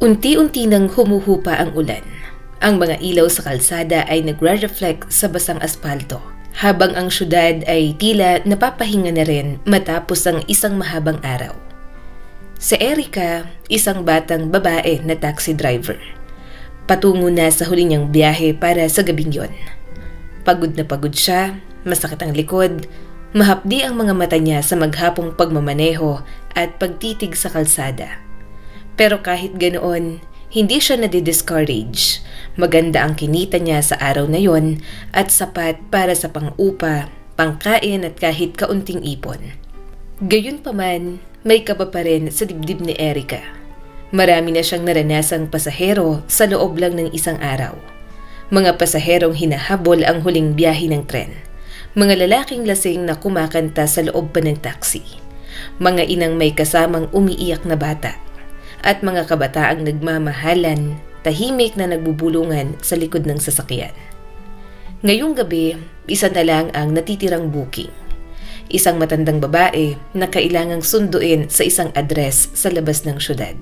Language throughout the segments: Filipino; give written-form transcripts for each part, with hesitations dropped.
Unti-unti nang humuhupa ang ulan. Ang mga ilaw sa kalsada ay nagre-reflect sa basang aspalto, habang ang syudad ay tila napapahinga na rin matapos ang isang mahabang araw. Si Erica, isang batang babae na taxi driver. Patungo na sa huli niyang biyahe para sa gabing yon. Pagod na pagod siya, masakit ang likod, mahapdi ang mga mata niya sa maghapong pagmamaneho at pagtitig sa kalsada. Pero kahit ganoon, hindi siya nadi-discourage. Maganda ang kinita niya sa araw na yon at sapat para sa pang-upa, pangkain at kahit kaunting ipon. Gayunpaman, may kaba pa rin sa dibdib ni Erica. Marami na siyang naranasang pasahero sa loob lang ng isang araw. Mga pasaherong hinahabol ang huling biyahe ng tren. Mga lalaking lasing na kumakanta sa loob pa ng taxi. Mga inang may kasamang umiiyak na bata. At mga kabataang nagmamahalan, tahimik na nagbubulungan sa likod ng sasakyan. Ngayong gabi, isa na lang ang natitirang booking. Isang matandang babae na kailangang sunduin sa isang address sa labas ng syudad.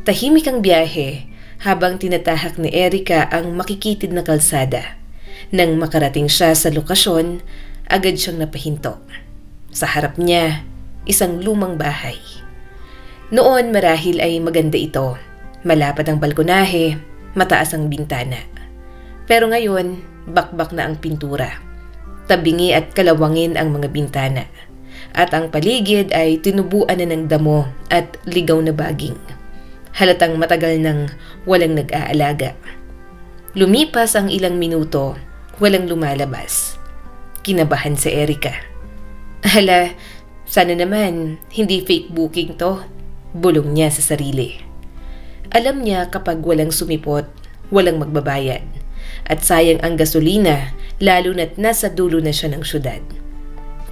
Tahimik ang biyahe habang tinatahak ni Erica ang makikitid na kalsada. Nang makarating siya sa lokasyon, agad siyang napahinto. Sa harap niya, isang lumang bahay. Noon marahil ay maganda ito. Malapad ang balkonahe, mataas ang bintana. Pero ngayon, bakbak na ang pintura. Tabingi at kalawangin ang mga bintana. At ang paligid ay tinubuan na ng damo at ligaw na baging. Halatang matagal nang walang nag-aalaga. Lumipas ang ilang minuto, walang lumalabas. Kinabahan si Erica. Hala, sana naman hindi fake booking to. Bulong niya sa sarili. Alam niya kapag walang sumipot, walang magbabayad. At sayang ang gasolina, lalo na't nasa dulo na siya ng syudad.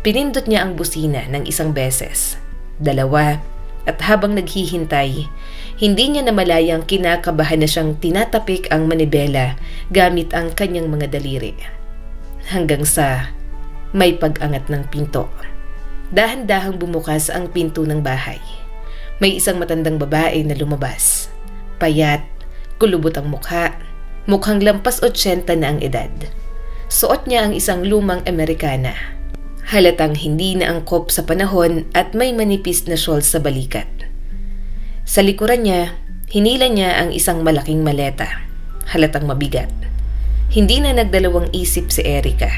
Pinindot niya ang busina ng isang beses, dalawa, at habang naghihintay, hindi niya namalayang kinakabahan na siyang tinatapik ang manibela gamit ang kanyang mga daliri. Hanggang sa may pag-angat ng pinto. Dahan-dahang bumukas ang pinto ng bahay. May isang matandang babae na lumabas. Payat, kulubot ang mukha, mukhang lampas 80 na ang edad. Suot niya ang isang lumang Amerikana. Halatang hindi na angkop sa panahon at may manipis na shawl sa balikat. Sa likuran niya, hinila niya ang isang malaking maleta. Halatang mabigat. Hindi na nagdalawang isip si Erica.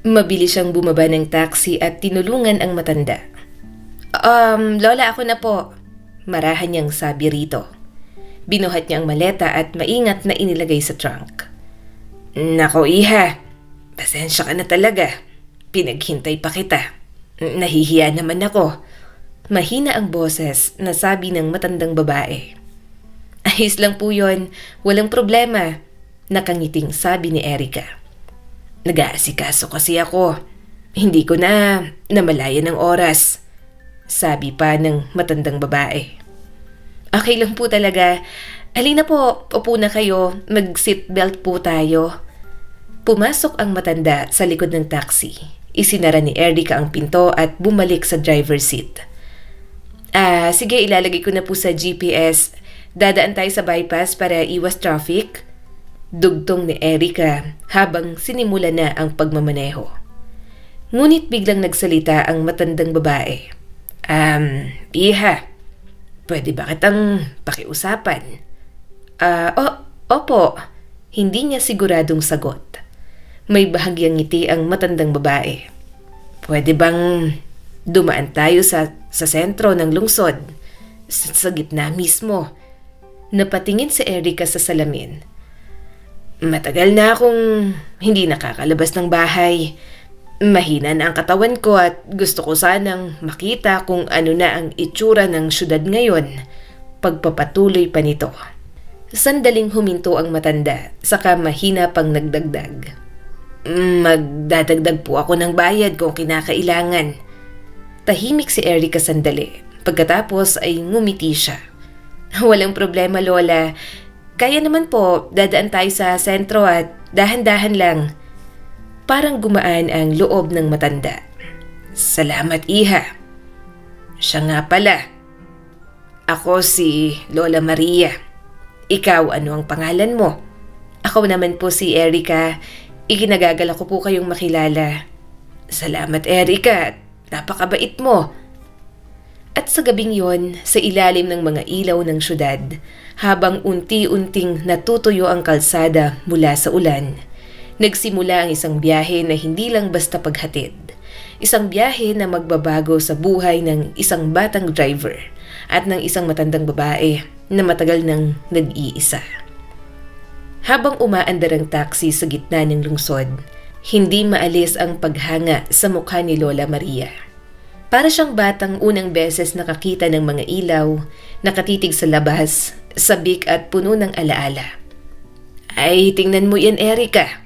Mabilis siyang bumaba ng taxi at tinulungan ang matanda. Lola, ako na po. Marahan niyang sabi rito. Binuhat niya ang maleta at maingat na inilagay sa trunk. Nako iha, pasensya ka na talaga. Pinaghintay pa kita. Nahihiya naman ako. Mahina ang boses na sabi ng matandang babae. Ayos lang po yun, walang problema. Nakangiting sabi ni Erica. Nag-aasikaso kasi ako. Hindi ko na namalayan ng oras. Sabi pa ng matandang babae. Okay lang po talaga. Halina po, upo na kayo. Mag-seatbelt po tayo. Pumasok ang matanda sa likod ng taxi. Isinara ni Erica ang pinto at bumalik sa driver's seat. Sige, ilalagay ko na po sa GPS. Dadaan tayo sa bypass para iwas traffic. Dugtong ni Erica habang sinimula na ang pagmamaneho. Ngunit biglang nagsalita ang matandang babae. Iha, pwede ba kitang pakiusapan? Opo, hindi niya siguradong sagot. May bahagyang ngiti ang matandang babae. Pwede bang dumaan tayo sa sentro ng lungsod? Sa gitna mismo. Napatingin si Erica sa salamin. Matagal na akong hindi nakakalabas ng bahay. Mahina na ang katawan ko at gusto ko sanang makita kung ano na ang itsura ng syudad ngayon. Pagpapatuloy pa nito. Sandaling huminto ang matanda, saka mahina pang nagdagdag. Magdadagdag po ako ng bayad kung kinakailangan. Tahimik si Erica sandali. Pagkatapos ay ngumiti siya. Walang problema, Lola. Kaya naman po, dadaan tayo sa sentro at dahan-dahan lang. Parang gumaan ang loob ng matanda. Salamat, Iha. Siya nga pala. Ako si Lola Maria. Ikaw, ano ang pangalan mo? Ako naman po si Erica. Ikinagagalak ko po kayong makilala. Salamat, Erica. Napakabait mo. At sa gabing yon, sa ilalim ng mga ilaw ng syudad, habang unti-unting natutuyo ang kalsada mula sa ulan, nagsimula ang isang biyahe na hindi lang basta paghatid. Isang biyahe na magbabago sa buhay ng isang batang driver at ng isang matandang babae na matagal nang nag-iisa. Habang umaandar ang taxi sa gitna ng lungsod, hindi maalis ang paghanga sa mukha ni Lola Maria. Para siyang batang unang beses nakakita ng mga ilaw, nakatitig sa labas, sabik at puno ng alaala. Ay, tingnan mo yan, Erica.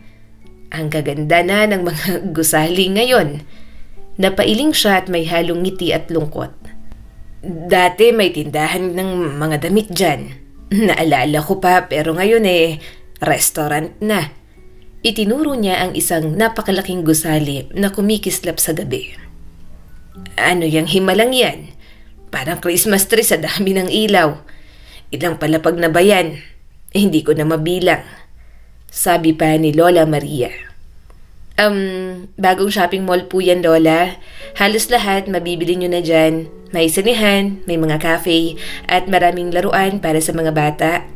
Ang gaganda na ng mga gusali ngayon. Napailing siya at may halong ngiti at lungkot. Dati may tindahan ng mga damit dyan. Naalala ko pa pero ngayon restaurant na. Itinuro niya ang isang napakalaking gusali na kumikislap sa gabi. Ano yang himalang yan? Parang Christmas tree sa dami ng ilaw. Ilang palapag na ba yan? Hindi ko na mabilang. Sabi pa ni Lola Maria. Bagong shopping mall po yan, Lola. Halos lahat mabibili nyo na dyan. May sinihan, may mga cafe, at maraming laruan para sa mga bata.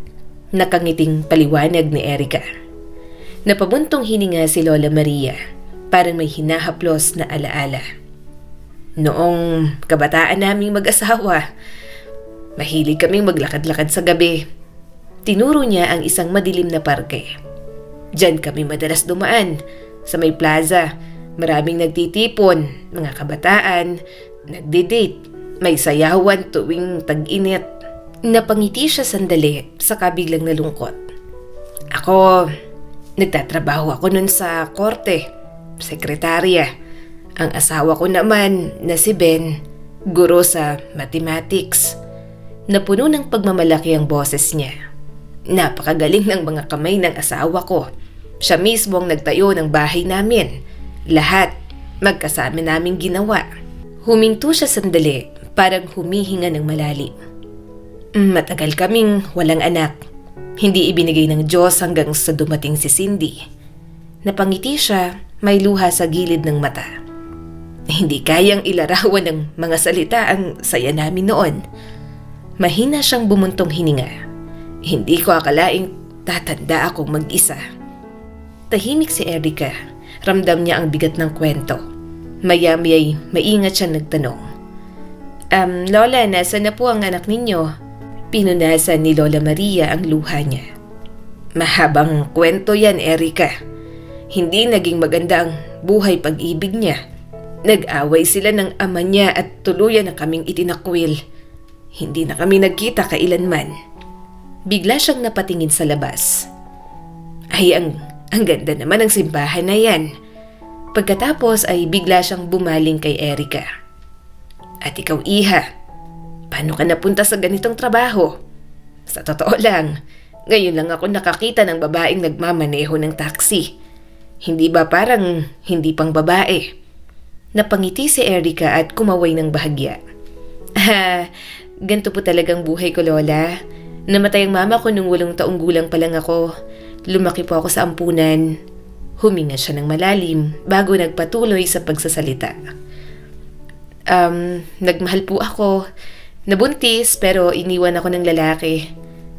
Nakangiting paliwanag ni Erica. Napabuntong hininga si Lola Maria. Parang may hinahaplos na alaala. Noong kabataan naming mag-asawa, mahilig kaming maglakad-lakad sa gabi. Tinuro niya ang isang madilim na parke. Diyan kami madalas dumaan, sa may plaza. Maraming nagtitipon, mga kabataan, nagde-date, may sayawan tuwing tag-init. Napangiti siya sandali, saka biglang nalungkot. Ako, nagtatrabaho ako nun sa korte, sekretarya. Ang asawa ko naman na si Ben, guro sa mathematics. Napuno ng pagmamalaki ang boses niya. Napakagaling ng mga kamay ng asawa ko. Siya mismo ang nagtayo ng bahay namin. Lahat, magkasama naming ginawa. Huminto siya sandali, parang humihinga ng malalim. Matagal kaming walang anak. Hindi ibinigay ng Diyos hanggang sa dumating si Cindy. Napangiti siya, may luha sa gilid ng mata. Hindi kayang ilarawan ng mga salita ang saya namin noon. Mahina siyang bumuntong hininga. Hindi ko akalaing tatanda akong mag-isa. Tahimik si Erica. Ramdam niya ang bigat ng kwento. Maya-maya'y maingat siyang nagtanong. Lola, nasa na po ang anak ninyo? Pinunasan ni Lola Maria ang luha niya. Mahabang kwento yan, Erica. Hindi naging maganda ang buhay pag-ibig niya. Nag-away sila ng ama niya at tuluyan na kaming itinakwil. Hindi na kami nagkita kailanman. Bigla siyang napatingin sa labas. Ay, ang ganda naman ng simbahan na yan. Pagkatapos ay bigla siyang bumaling kay Erica. At ikaw, Iha, paano ka napunta sa ganitong trabaho? Sa totoo lang, ngayon lang ako nakakita ng babaeng nagmamaneho ng taxi. Hindi ba parang hindi pang babae? Napangiti si Erica at kumaway ng bahagya. Ganito po talagang buhay ko, Lola. Namatay ang mama ko nung 8 taong gulang pa lang ako. Lumaki po ako sa ampunan. Huminga siya ng malalim bago nagpatuloy sa pagsasalita. Nagmahal po ako. Nabuntis pero iniwan ako ng lalaki.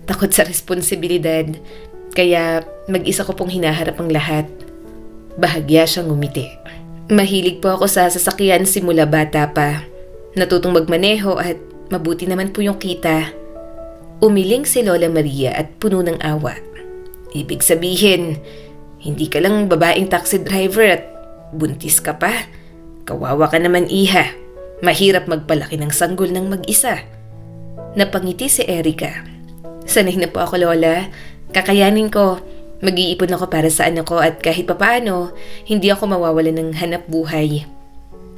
Takot sa responsibilidad. Kaya mag-isa ko pong hinaharap ang lahat. Bahagya siyang ngumiti. Mahilig po ako sa sasakyan simula bata pa. Natutong magmaneho at mabuti naman po yung kita. Umiling si Lola Maria at puno ng awa. Ibig sabihin, hindi ka lang babaeng taxi driver at buntis ka pa. Kawawa ka naman, Iha. Mahirap magpalaki ng sanggol ng mag-isa. Napangiti si Erica. Sanay na po ako, Lola. Kakayanin ko. Mag-iipon ako para sa anak ko at kahit papaano, hindi ako mawawalan ng hanap buhay.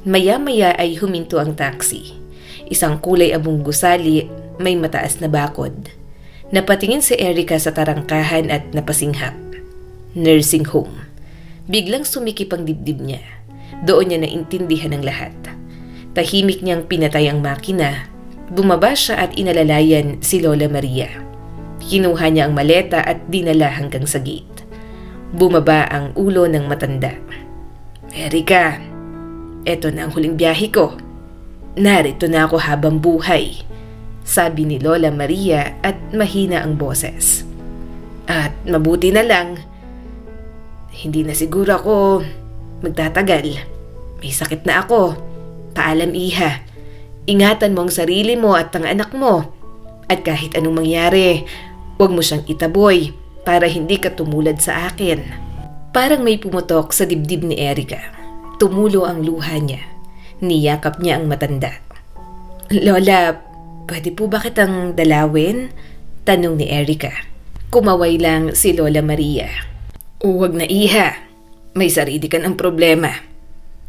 Maya-maya ay huminto ang taxi. Isang kulay abong gusali, may mataas na bakod. Napatingin si Erica sa tarangkahan at napasinghap. Nursing home. Biglang sumikip ang dibdib niya. Doon niya naintindihan ang lahat. Tahimik niyang pinatay ang makina. Bumaba siya at inalalayan si Lola Maria. Kinuha niya ang maleta at dinala hanggang sa gate. Bumaba ang ulo ng matanda. Erika, eto na ang huling biyahe ko. Narito na ako habang buhay, sabi ni Lola Maria at mahina ang boses. At mabuti na lang, hindi na siguro ako magtatagal. May sakit na ako. Paalam, iha. Ingatan mo ang sarili mo at ang anak mo. At kahit anong mangyari, huwag mo siyang itaboy para hindi ka tumulad sa akin. Parang may pumutok sa dibdib ni Erika. Tumulo ang luha niya. Niyakap niya ang matanda. Lola, pwede po ba kitang dalawin? Tanong ni Erika. Kumaway lang si Lola Maria. Huwag na, iha. May sarili ka ng problema.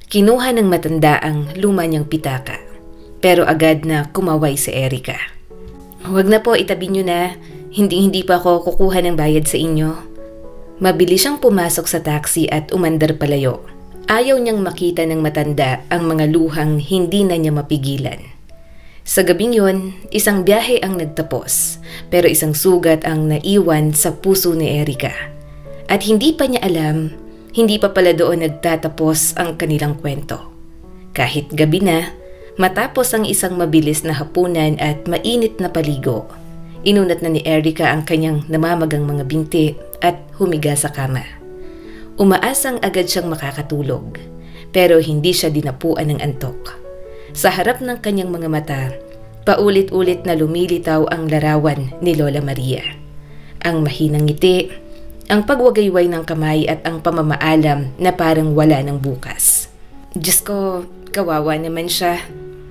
Kinuha ng matanda ang luma niyang pitaka. Pero agad na kumaway si Erika. Huwag na po, itabi niyo na. Hindi pa ako kukuha ng bayad sa inyo. Mabilis siyang pumasok sa taxi at umandar palayo. Ayaw niyang makita ng matanda ang mga luhang hindi na niya mapigilan. Sa gabing yun, isang biyahe ang nagtapos, pero isang sugat ang naiwan sa puso ni Erika. At hindi pa niya alam, hindi pa pala doon nagtatapos ang kanilang kwento. Kahit gabi na, matapos ang isang mabilis na hapunan at mainit na paligo, inunat na ni Erika ang kanyang namamagang mga binti at humiga sa kama. Umaasang agad siyang makakatulog, pero hindi siya dinapuan ng antok. Sa harap ng kanyang mga mata, paulit-ulit na lumilitaw ang larawan ni Lola Maria. Ang mahinang ngiti, ang pagwagayway ng kamay at ang pamamaalam na parang wala ng bukas. Diyos ko, kawawa naman siya.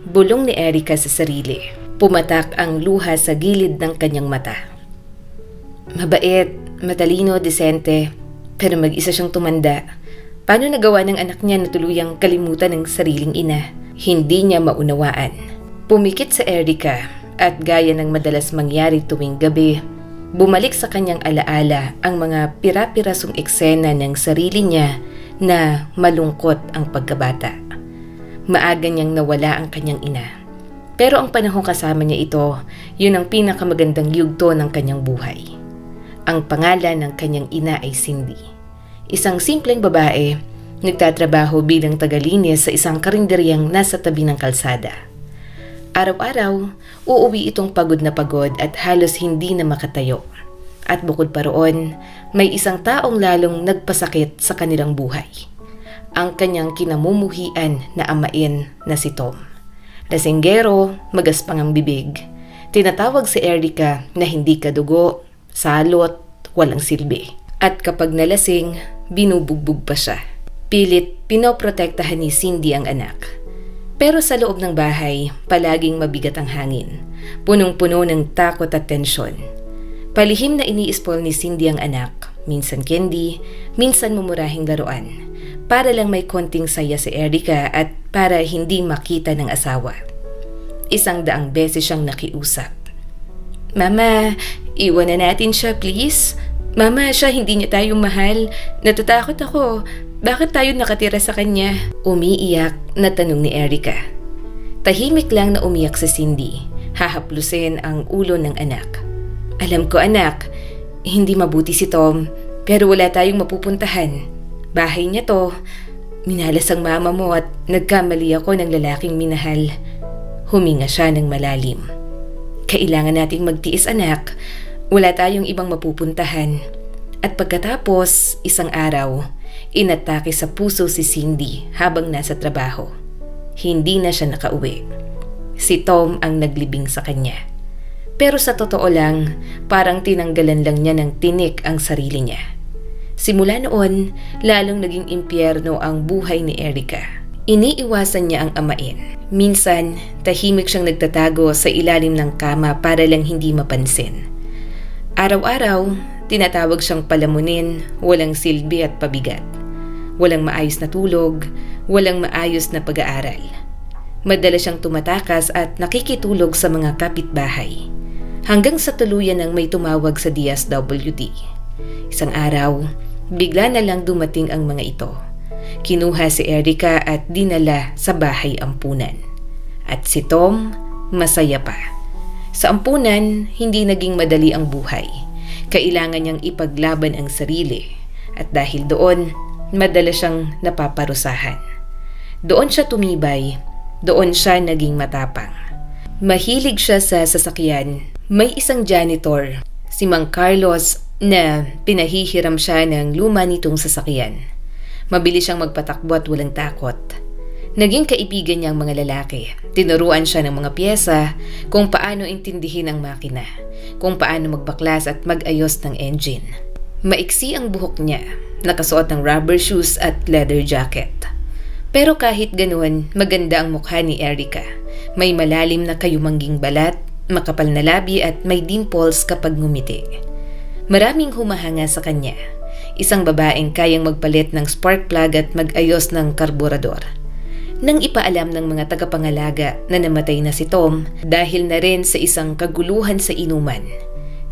Bulong ni Erika sa sarili. Pumatak ang luha sa gilid ng kanyang mata. Mabait, matalino, desente, pero mag-isa siyang tumanda. Paano nagawa ng anak niya na tuluyang kalimutan ng sariling ina? Hindi niya maunawaan. Pumikit sa Erika at gaya ng madalas mangyari tuwing gabi, bumalik sa kanyang alaala ang mga pira-pirasong eksena ng sarili niya na malungkot ang pagkabata. Maaga niyang nawala ang kanyang ina. Pero ang panahong kasama niya ito, yun ang pinakamagandang yugto ng kanyang buhay. Ang pangalan ng kanyang ina ay Cindy. Isang simpleng babae, nagtatrabaho bilang tagalinis sa isang karinderyang nasa tabi ng kalsada. Araw-araw, uuwi itong pagod na pagod at halos hindi na makatayo. At bukod pa roon, may isang taong lalong nagpasakit sa kanilang buhay. Ang kanyang kinamumuhian na amain na si Tom. Lasenggero, magaspang ang bibig. Tinatawag si Erika na hindi kadugo, salot, walang silbi. At kapag nalasing, binubugbog pa siya. Pilit, pinoprotektahan ni Cindy ang anak. Pero sa loob ng bahay, palaging mabigat ang hangin. Punong-puno ng takot at tensyon. Palihim na ini-spoil ni Cindy ang anak. Minsan candy, minsan mumurahing laruan. Para lang may konting saya si Erika at para hindi makita ng asawa. 100 beses siyang nakiusap. Mama, iwan na natin siya please. Mama, siya hindi niya tayo mahal. Natatakot ako. Bakit tayo nakatira sa kanya? Umiiyak na tanong ni Erika. Tahimik lang na umiyak si Cindy. Hahaplusin ang ulo ng anak. Alam ko anak, hindi mabuti si Tom, pero wala tayong mapupuntahan. Bahay niya to. Minalas ang mama mo at nagkamali ako ng lalaking minahal. Huminga siya ng malalim. Kailangan nating magtiis anak. Wala tayong ibang mapupuntahan. At pagkatapos, isang araw, inatake sa puso si Cindy habang nasa trabaho. Hindi na siya nakauwi. Si Tom ang naglibing sa kanya. Pero sa totoo lang, parang tinanggalan lang niya ng tinik ang sarili niya. Simula noon, lalong naging impyerno ang buhay ni Erika. Iniiwasan niya ang amain. Minsan, tahimik siyang nagtatago sa ilalim ng kama para lang hindi mapansin. Araw-araw, tinatawag siyang palamunin, walang silbi at pabigat. Walang maayos na tulog, walang maayos na pag-aaral. Madalas siyang tumatakas at nakikitulog sa mga kapitbahay. Hanggang sa tuluyan ng may tumawag sa DSWD. Isang araw, bigla na lang dumating ang mga ito. Kinuha si Erika at dinala sa bahay ampunan. At si Tom, masaya pa. Sa ampunan, hindi naging madali ang buhay. Kailangan niyang ipaglaban ang sarili at dahil doon, madalas siyang napaparusahan. Doon siya tumibay, doon siya naging matapang. Mahilig siya sa sasakyan. May isang janitor, si Mang Carlos, na pinahihiram siya ng luma nitong sasakyan. Mabilis siyang magpatakbo at walang takot. Naging kaibigan niya ang mga lalaki. Tinuruan siya ng mga piyesa kung paano intindihin ang makina, kung paano magbaklas at mag-ayos ng engine. Maiksi ang buhok niya, nakasuot ng rubber shoes at leather jacket. Pero kahit ganoon, maganda ang mukha ni Erica. May malalim na kayumangging balat, makapal na labi at may dimples kapag ngumiti. Maraming humahanga sa kanya. Isang babaeng kayang magpalit ng spark plug at mag-ayos ng karburador. Nang ipaalam ng mga tagapangalaga na namatay na si Tom dahil na rin sa isang kaguluhan sa inuman,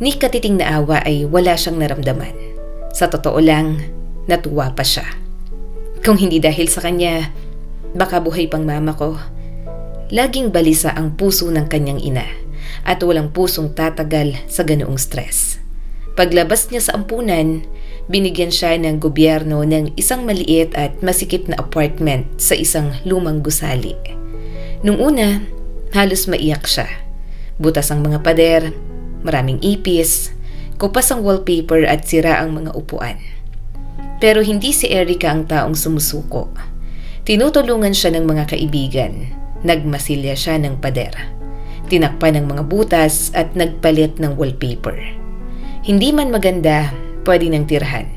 ni katiting na awa ay wala siyang naramdaman. Sa totoo lang, natuwa pa siya. Kung hindi dahil sa kanya, baka buhay pang mama ko. Laging balisa ang puso ng kanyang ina at walang pusong tatagal sa ganoong stress. Paglabas niya sa ampunan, binigyan siya ng gobyerno ng isang maliit at masikip na apartment sa isang lumang gusali. Nung una, halos maiyak siya. Butas ang mga pader, maraming ipis, kupas ang wallpaper at sira ang mga upuan. Pero hindi si Erica ang taong sumusuko. Tinutulungan siya ng mga kaibigan. Nagmasilya siya ng pader. Tinakpan ng mga butas at nagpalit ng wallpaper. Hindi man maganda, pwede nang tirhan.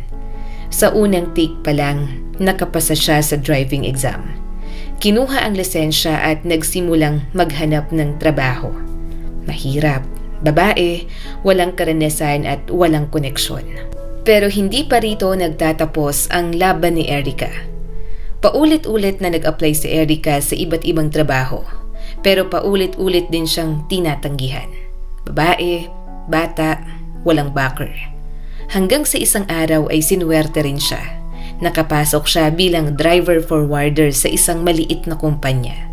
Sa unang take pa lang, nakapasa siya sa driving exam. Kinuha ang lisensya at nagsimulang maghanap ng trabaho. Mahirap, babae, walang karanasan at walang koneksyon. Pero hindi pa rito nagtatapos ang laban ni Erica. Paulit-ulit na nag-apply si Erica sa iba't ibang trabaho, pero paulit-ulit din siyang tinatanggihan. Babae, bata, walang backer. Hanggang sa isang araw ay sinuwerte rin siya. Nakapasok siya bilang driver forwarder sa isang maliit na kumpanya.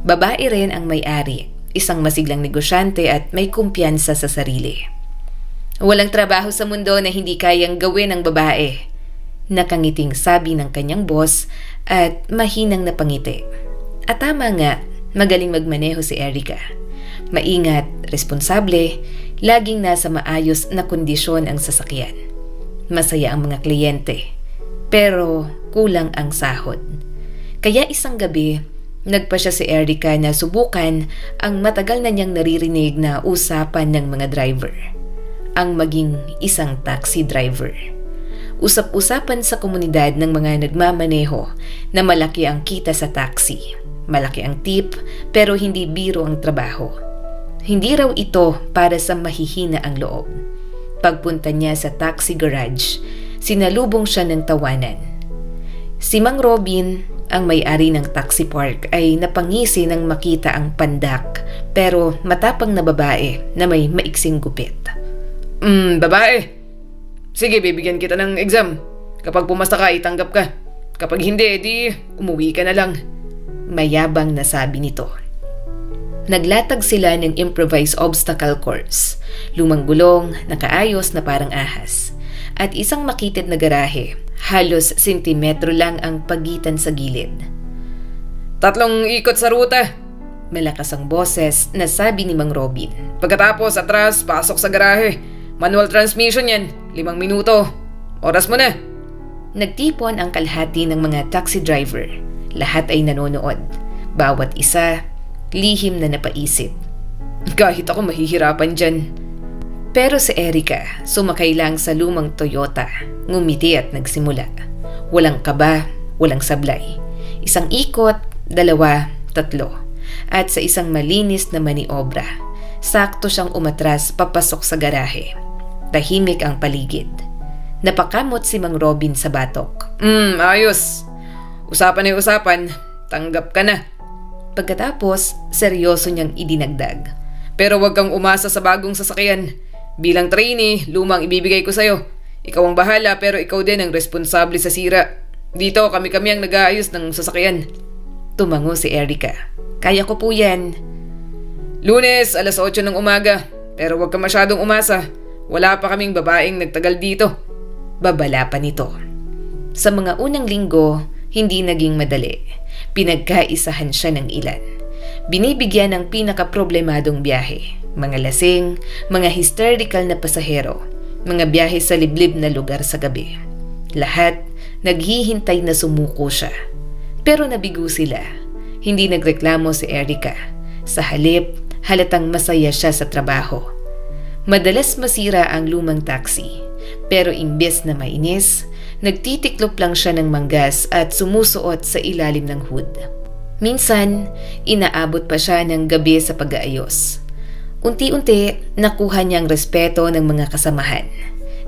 Babae rin ang may-ari, isang masiglang negosyante at may kumpiyansa sa sarili. Walang trabaho sa mundo na hindi kayang gawin ng babae. Nakangiting sabi ng kanyang boss at mahinang napangiti. At tama nga, magaling magmaneho si Erica. Maingat, responsable, laging nasa maayos na kondisyon ang sasakyan. Masaya ang mga kliyente, pero kulang ang sahod. Kaya isang gabi, nagpa siya si Erica na subukan ang matagal na niyang naririnig na usapan ng mga driver. Ang maging isang taxi driver. Usap-usapan sa komunidad ng mga nagmamaneho na malaki ang kita sa taxi. Malaki ang tip, pero hindi biro ang trabaho. Hindi raw ito para sa mahihina ang loob. Pagpunta niya sa taxi garage, sinalubong siya ng tawanan. Si Mang Robin, ang may-ari ng taxi park, ay napangisi nang makita ang pandak pero matapang na babae na may maiksing gupit. Babae! Sige, bibigyan kita ng exam. Kapag pumasa ka, itanggap ka. Kapag hindi, edi umuwi ka na lang. Mayabang na sabi nito. Naglatag sila ng improvised obstacle course. Lumang gulong, nakaayos na parang ahas. At isang makitid na garahe. Halos sentimetro lang ang pagitan sa gilid. 3 ikot sa ruta. Malakas ang boses na sabi ni Mang Robin. Pagkatapos, atras, pasok sa garahe. Manual transmission yan. 5 minuto. Oras mo na. Nagtipon ang kalahati ng mga taxi driver. Lahat ay nanonood. Bawat isa, lihim na napaisip. Kahit ako mahihirapan dyan. Pero si Erica, sumakay lang sa lumang Toyota. Ngumiti at nagsimula. Walang kaba, walang sablay. 1 ikot, 2, 3. At sa isang malinis na maniobra, sakto siyang umatras papasok sa garahe. Tahimik ang paligid. Napakamot si Mang Robin sa batok. Ayos. Usapan ay usapan. Tanggap ka na. Pagkatapos, seryoso niyang idinagdag. Pero wag kang umasa sa bagong sasakyan. Bilang trainee, lumang ibibigay ko sa'yo. Ikaw ang bahala pero ikaw din ang responsable sa sira. Dito kami-kami ang nag-aayos ng sasakyan. Tumango si Erica. Kaya ko po yan. Lunes, alas 8 ng umaga. Pero huwag ka masyadong umasa. Wala pa kaming babaeng nagtagal dito. Babala pa nito. Sa mga unang linggo, hindi naging madali. Pinagkaisahan siya ng ilan. Binibigyan ng pinaka-problemadong biyahe. Mga lasing, mga hysterical na pasahero, mga biyahe sa liblib na lugar sa gabi. Lahat naghihintay na sumuko siya. Pero nabigo sila. Hindi nagreklamo si Erica. Sa halip, halatang masaya siya sa trabaho. Madalas masira ang lumang taxi. Pero imbes na mainis, nagtitiklop lang siya ng manggas at sumusuot sa ilalim ng hood. Minsan, inaabot pa siya ng gabi sa pag-aayos. Unti-unti, nakuha niya ang respeto ng mga kasamahan.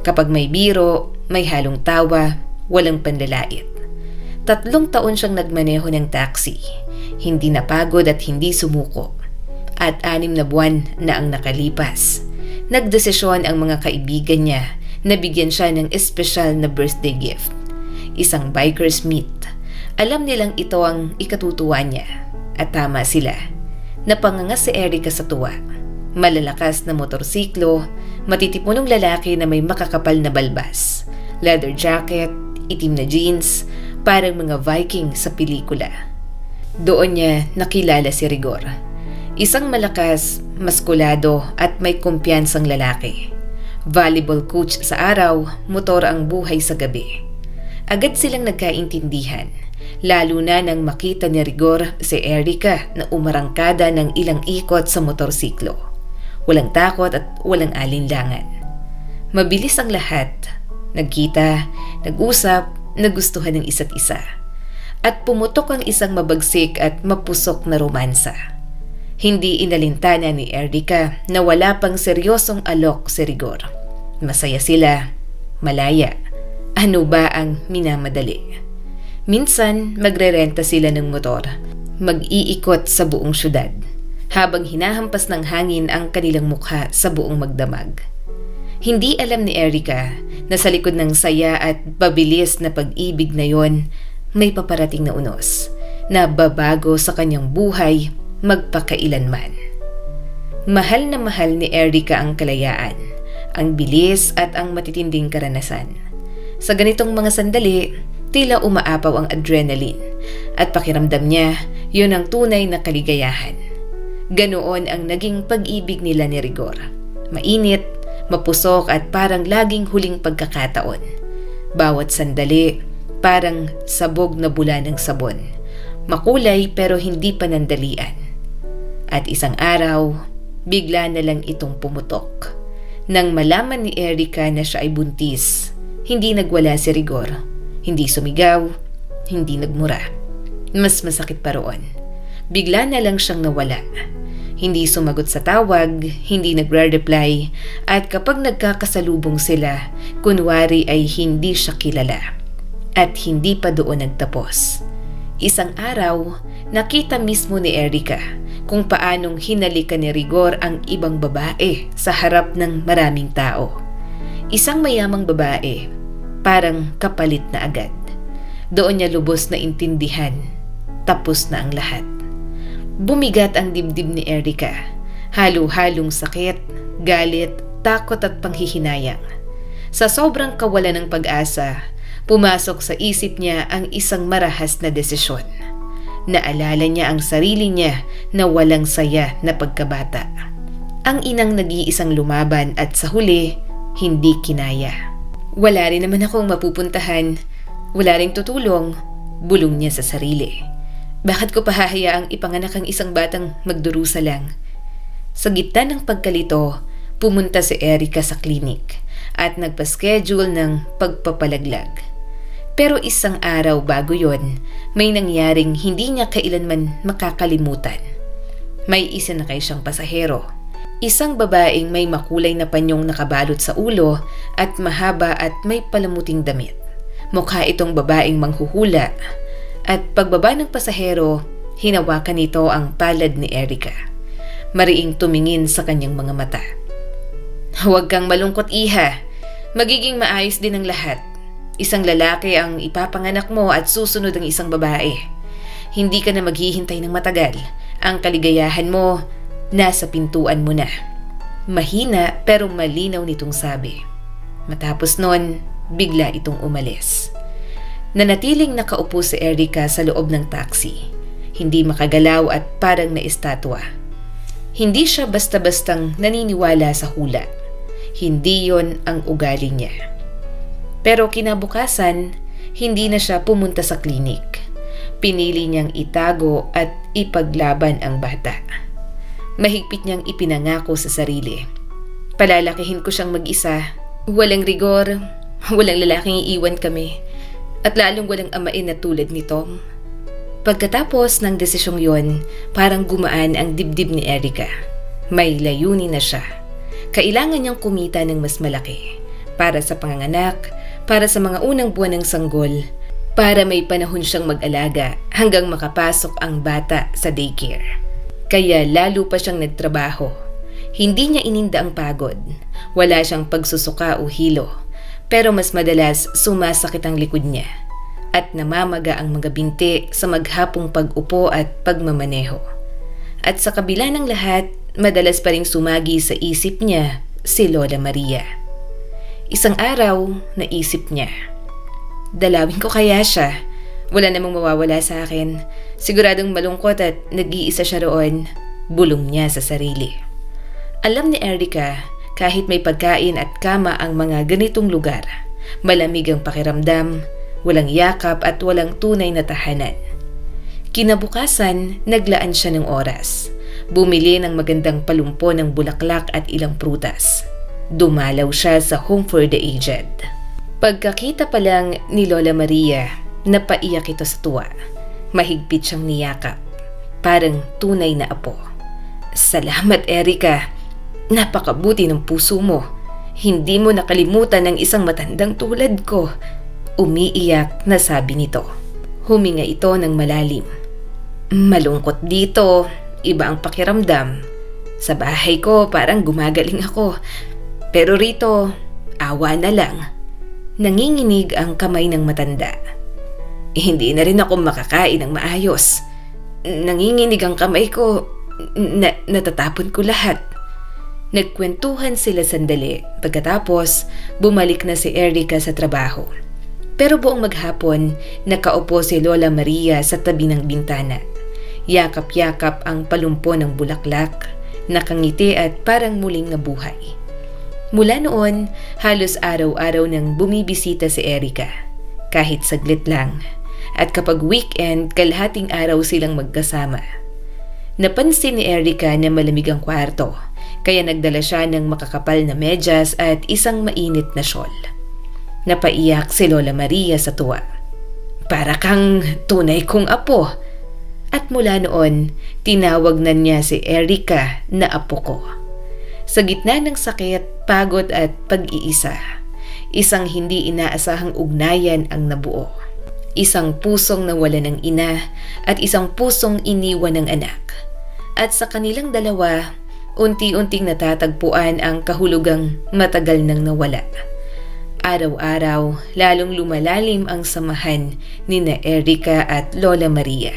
Kapag may biro, may halong tawa, walang panlalait. 3 taon siyang nagmaneho ng taxi. Hindi napagod at hindi sumuko. At 6 na buwan na ang nakalipas. Nagdesisyon ang mga kaibigan niya na bigyan siya ng espesyal na birthday gift. Isang biker's meet. Alam nilang ito ang ikatutuwa niya. At tama sila. Napanganga si Erica sa tuwa. Malalakas na motorsiklo, matitipunong lalaki na may makakapal na balbas, leather jacket, itim na jeans, parang mga Viking sa pelikula. Doon niya nakilala si Rigor. Isang malakas, maskulado at may kumpiyansang lalaki. Volleyball coach sa araw, motor ang buhay sa gabi. Agad silang nagkaintindihan, lalo na nang makita ni Rigor si Erica na umarangkada ng ilang ikot sa motorsiklo. Walang takot at walang alinlangan. Mabilis ang lahat. Nagkita, nag-usap, nagustuhan ng isa't isa. At pumutok ang isang mabagsik at mapusok na romansa. Hindi inalintana ni Erica na wala pang seryosong alok si Rigor. Masaya sila, malaya. Ano ba ang minamadali? Minsan, magrerenta sila ng motor. Mag-iikot sa buong syudad. Habang hinahampas ng hangin ang kanilang mukha sa buong magdamag. Hindi alam ni Erica na sa likod ng saya at pabilis na pag-ibig na yon, may paparating na unos na babago sa kanyang buhay magpakailanman. Mahal na mahal ni Erica ang kalayaan, ang bilis at ang matitinding karanasan. Sa ganitong mga sandali, tila umaapaw ang adrenaline at pakiramdam niya yun ang tunay na kaligayahan. Ganoon ang naging pag-ibig nila ni Rigor. Mainit, mapusok at parang laging huling pagkakataon. Bawat sandali, parang sabog na bula ng sabon. Makulay pero hindi panandalian. At isang araw, bigla na lang itong pumutok. Nang malaman ni Erica na siya ay buntis, hindi nagwala si Rigor. Hindi sumigaw, hindi nagmura. Mas masakit pa roon. Bigla na lang siyang nawala. Hindi sumagot sa tawag, hindi nagre-reply, at kapag nagkakasalubong sila, kunwari ay hindi siya kilala. At hindi pa doon nagtapos. Isang araw, nakita mismo ni Erica kung paanong hinalikan ni Rigor ang ibang babae sa harap ng maraming tao. Isang mayamang babae, parang kapalit na agad. Doon niya lubos na intindihan, tapos na ang lahat. Bumigat ang dibdib ni Erica, halo-halong sakit, galit, takot at panghihinayang. Sa sobrang kawalan ng pag-asa, pumasok sa isip niya ang isang marahas na desisyon. Naalala niya ang sarili niya na walang saya na pagkabata. Ang inang nag-iisang lumaban at sa huli, hindi kinaya. Wala rin naman akong mapupuntahan, wala ring tutulong, bulong niya sa sarili. Bakit ko pahahayaang ipanganak ang isang batang magdurusa lang? Sa gitna ng pagkalito, pumunta si Erica sa klinik at nagpa-schedule ng pagpapalaglag. Pero isang araw bago yon, may nangyaring hindi niya kailanman makakalimutan. May isinakay siyang pasahero. Isang babaeng may makulay na panyong nakabalot sa ulo at mahaba at may palamuting damit. Mukha itong babaeng manghuhula. At pagbaba ng pasahero, hinawakan nito ang palad ni Erica. Mariing tumingin sa kanyang mga mata. Huwag kang malungkot, iha. Magiging maayos din ang lahat. Isang lalaki ang ipapanganak mo at susunod ang isang babae. Hindi ka na maghihintay ng matagal. Ang kaligayahan mo, Nasa pintuan mo na. Mahina pero malinaw nitong sabi. Matapos nun, bigla itong umalis. Nanatiling nakaupo si Erica sa loob ng taxi. Hindi makagalaw at parang naistatwa. Hindi siya basta-bastang naniniwala sa hula. Hindi yon ang ugali niya. Pero kinabukasan, hindi na siya pumunta sa klinik. Pinili niyang itago at ipaglaban ang bata. Mahigpit niyang ipinangako sa sarili. Palalakihin ko siyang mag-isa. Walang rigor, walang lalaking iiwan kami, at lalong walang amain na tulad ni Tom. Pagkatapos ng desisyong yon, parang gumaan ang dibdib ni Erica. May layunin na siya. Kailangan niyang kumita ng mas malaki. Para sa panganganak, para sa mga unang buwan ng sanggol, para may panahon siyang mag-alaga hanggang makapasok ang bata sa daycare. Kaya lalo pa siyang nagtrabaho. Hindi niya ininda ang pagod. Wala siyang pagsusuka o hilo. Pero mas madalas sumasakit ang likod niya. At namamaga ang mga binti sa maghapong pag-upo at pagmamaneho. At sa kabila ng lahat, madalas pa ring sumagi sa isip niya si Lola Maria. Isang araw, naisip niya, dalawin ko kaya siya? Wala namang mawawala sa akin. Siguradong malungkot at nag-iisa siya roon. Bulong niya sa sarili. Alam ni Erica, kahit may pagkain at kama ang mga ganitong lugar, malamig ang pakiramdam, walang yakap at walang tunay na tahanan. Kinabukasan, naglaan siya ng oras. Bumili ng magandang palumpo ng bulaklak at ilang prutas. Dumalaw siya sa Home for the Aged. Pagkakita pa lang ni Lola Maria, napaiyak ito sa tuwa. Mahigpit siyang niyakap. Parang tunay na apo. Salamat, Erica. Napakabuti ng puso mo. Hindi mo nakalimutan ng isang matandang tulad ko. Umiiyak na sabi nito. Huminga ito ng malalim. Malungkot dito. Iba ang pakiramdam. Sa bahay ko parang gumagaling ako. Pero rito, awa na lang. Nanginginig ang kamay ng matanda. Hindi na rin ako makakain ng maayos. Nanginginig ang kamay ko. Natatapon ko lahat. Nagkwentuhan sila sandali. Pagkatapos, bumalik na si Erica sa trabaho. Pero buong maghapon, nakaupo si Lola Maria sa tabi ng bintana. Yakap-yakap ang palumpo ng bulaklak, nakangiti at parang muling nabuhay. Mula noon, halos araw-araw nang bumibisita si Erica. Kahit saglit lang. At kapag weekend, kalahating araw silang magkasama. Napansin ni Erica na malamig ang kwarto, kaya nagdala siya ng makakapal na medyas at isang mainit na shawl. Napaiyak si Lola Maria sa tuwa. Para kang tunay kong apo. At mula noon, tinawag na niya si Erica na apo ko. Sa gitna ng sakit, pagod at pag-iisa, isang hindi inaasahang ugnayan ang nabuo. Isang pusong nawala ng ina at isang pusong iniwan ng anak. At sa kanilang dalawa, unti-unting natatagpuan ang kahulugang matagal nang nawala. Araw-araw, lalong lumalalim ang samahan ni na Erica at Lola Maria.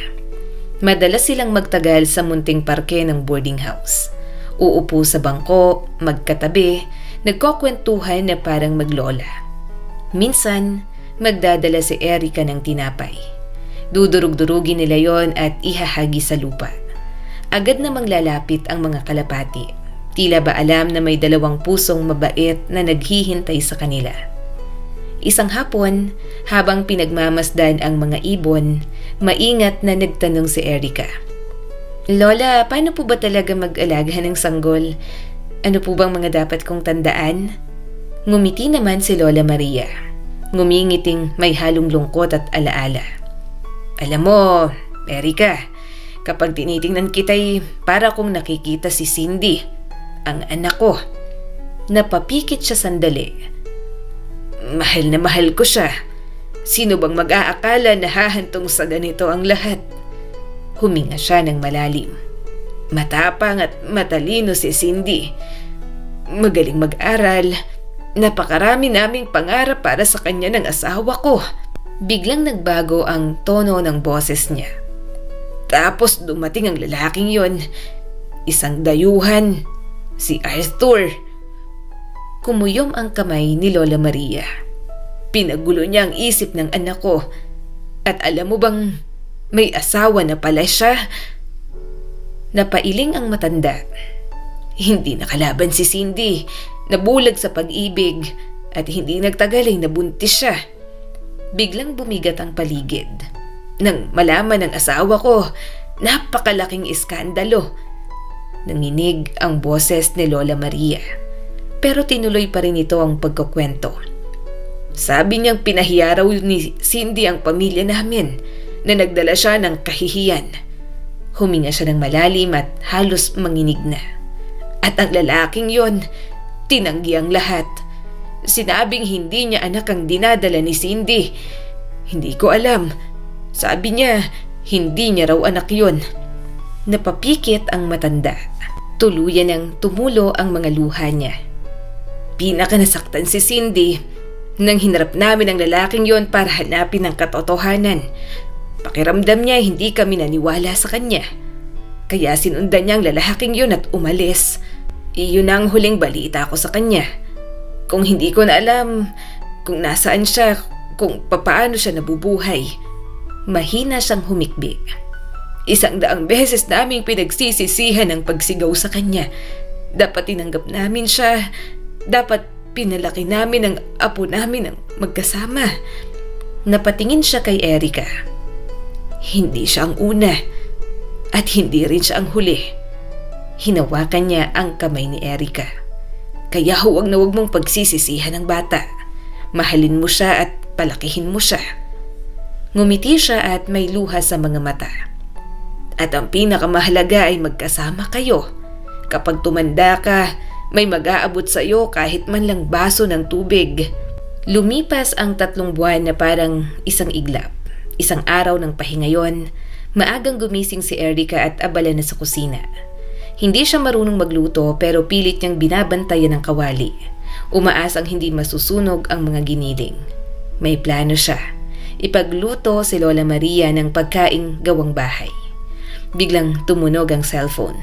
Madalas silang magtagal sa munting parke ng boarding house. Uupo sa bangko, magkatabi, nagkukwentuhan na parang maglola. Minsan, magdadala si Erica ng tinapay. Dudurug-durugin nila yon at ihahagi sa lupa. Agad namang lalapit ang mga kalapati. Tila ba alam na may dalawang pusong mabait na naghihintay sa kanila. Isang hapon, habang pinagmamasdan ang mga ibon, maingat na nagtanong si Erica. Lola, paano po ba talaga mag-alaga ng sanggol? Ano po bang mga dapat kong tandaan? Ngumiti naman si Lola Maria. Ngumingiting may halong lungkot at alaala. Alam mo, Erica, kapag tinitingnan kita'y para kong nakikita si Cindy, ang anak ko. Napapikit siya sandali. Mahal na mahal ko siya. Sino bang mag-aakala na hahantong sa ganito ang lahat? Huminga siya ng malalim. Matapang at matalino si Cindy. Magaling mag-aral. Napakarami naming pangarap para sa kanya ng asawa ko. Biglang nagbago ang tono ng boses niya. Tapos dumating ang lalaking yon. Isang dayuhan. Si Arthur. Kumuyom ang kamay ni Lola Maria. Pinagulo niya ang isip ng anak ko. At alam mo bang may asawa na pala siya? Napailing ang matanda. Hindi nakalaban si Cindy. Nabulag sa pag-ibig at hindi nagtagal ay nabuntis siya. Biglang bumigat ang paligid. Nang malaman ng asawa ko, napakalaking iskandalo. Nanginig ang boses ni Lola Maria. Pero tinuloy pa rin ito ang pagkukwento. Sabi niyang pinahiya raw ni Cindy ang pamilya namin na nagdala siya ng kahihiyan. Huminga siya ng malalim at halos manginig na. At ang lalaking yon, tinanggi ang lahat. Sinabing hindi niya anak ang dinadala ni Cindy. Hindi ko alam. Sabi niya, hindi niya raw anak yon. Napapikit ang matanda. Tuluyan ang tumulo ang mga luha niya. Pinaka nasaktan si Cindy nang hinarap namin ang lalaking yon para hanapin ang katotohanan. Pakiramdam niya hindi kami naniwala sa kanya. Kaya sinundan niya ang lalaking yon at umalis. Iyon ang huling balita ko sa kanya. Kung hindi ko na alam kung nasaan siya, kung papaano siya nabubuhay. Mahina siyang humikbi. 100 beses naming pinagsisisihan ang pagsigaw sa kanya. Dapat tinanggap namin siya. Dapat pinalaki namin ang apo namin ng magkasama. Napatingin siya kay Erica. Hindi siya ang una. At hindi rin siya ang huli. Hinawakan niya ang kamay ni Erica. Kaya huwag na huwag mong pagsisisihan ng bata. Mahalin mo siya at palakihin mo siya. Ngumiti siya at may luha sa mga mata. At ang pinakamahalaga ay magkasama kayo. Kapag tumanda ka, may mag-aabot sa iyo kahit man lang baso ng tubig. Lumipas ang 3 buwan na parang isang iglap. Isang araw ng pahinga yon, maagang gumising si Erica at abala na sa kusina. Hindi siya marunong magluto pero pilit niyang binabantayan ng kawali. Umaasang hindi masusunog ang mga giniling. May plano siya. Ipagluto si Lola Maria ng pagkaing gawang bahay. Biglang tumunog ang cellphone.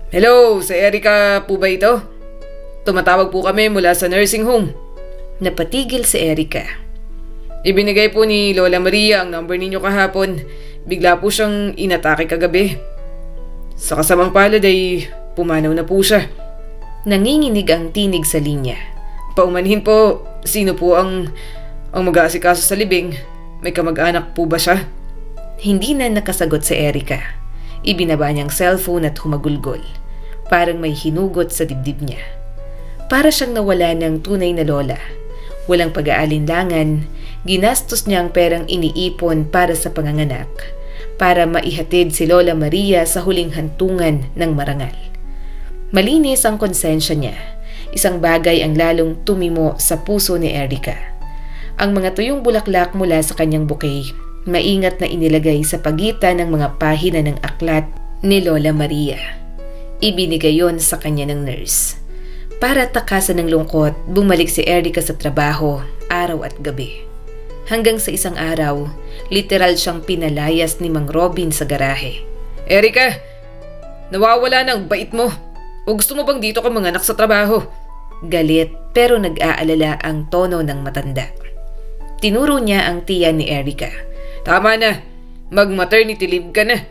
Hello, si Erica po ba ito? Tumatawag po kami mula sa nursing home. Napatigil si Erica. Ibinigay po ni Lola Maria ang number ninyo kahapon. Bigla po siyang inatake kagabi. Sa kasamang palad ay pumanaw na po siya. Nanginginig ang tinig sa linya. Paumanhin po, sino po ang mag-aasikaso sa libing? May kamag-anak po ba siya? Hindi na nakasagot si Erica. Ibinaba niyang cellphone at humagulgol. Parang may hinugot sa dibdib niya. Para siyang nawala ng tunay na lola. Walang pag-aalinlangan, ginastos niya ang perang iniipon para sa panganganak. Para maihatid si Lola Maria sa huling hantungan ng marangal. Malinis ang konsensya niya. Isang bagay ang lalong tumimo sa puso ni Erica. Ang mga tuyong bulaklak mula sa kanyang bouquet, maingat na inilagay sa pagitan ng mga pahina ng aklat ni Lola Maria. Ibinigay yon sa kanya ng nurse. Para takasan ng lungkot, bumalik si Erica sa trabaho, araw at gabi. Hanggang sa isang araw, literal siyang pinalayas ni Mang Robin sa garahe. Erica, nawawala ng bait mo. O gusto mo bang dito ka manganak sa trabaho? Galit pero nag-aalala ang tono ng matanda. Tinuro niya ang tiyan ni Erica. Tama na, mag-maternity leave ka na.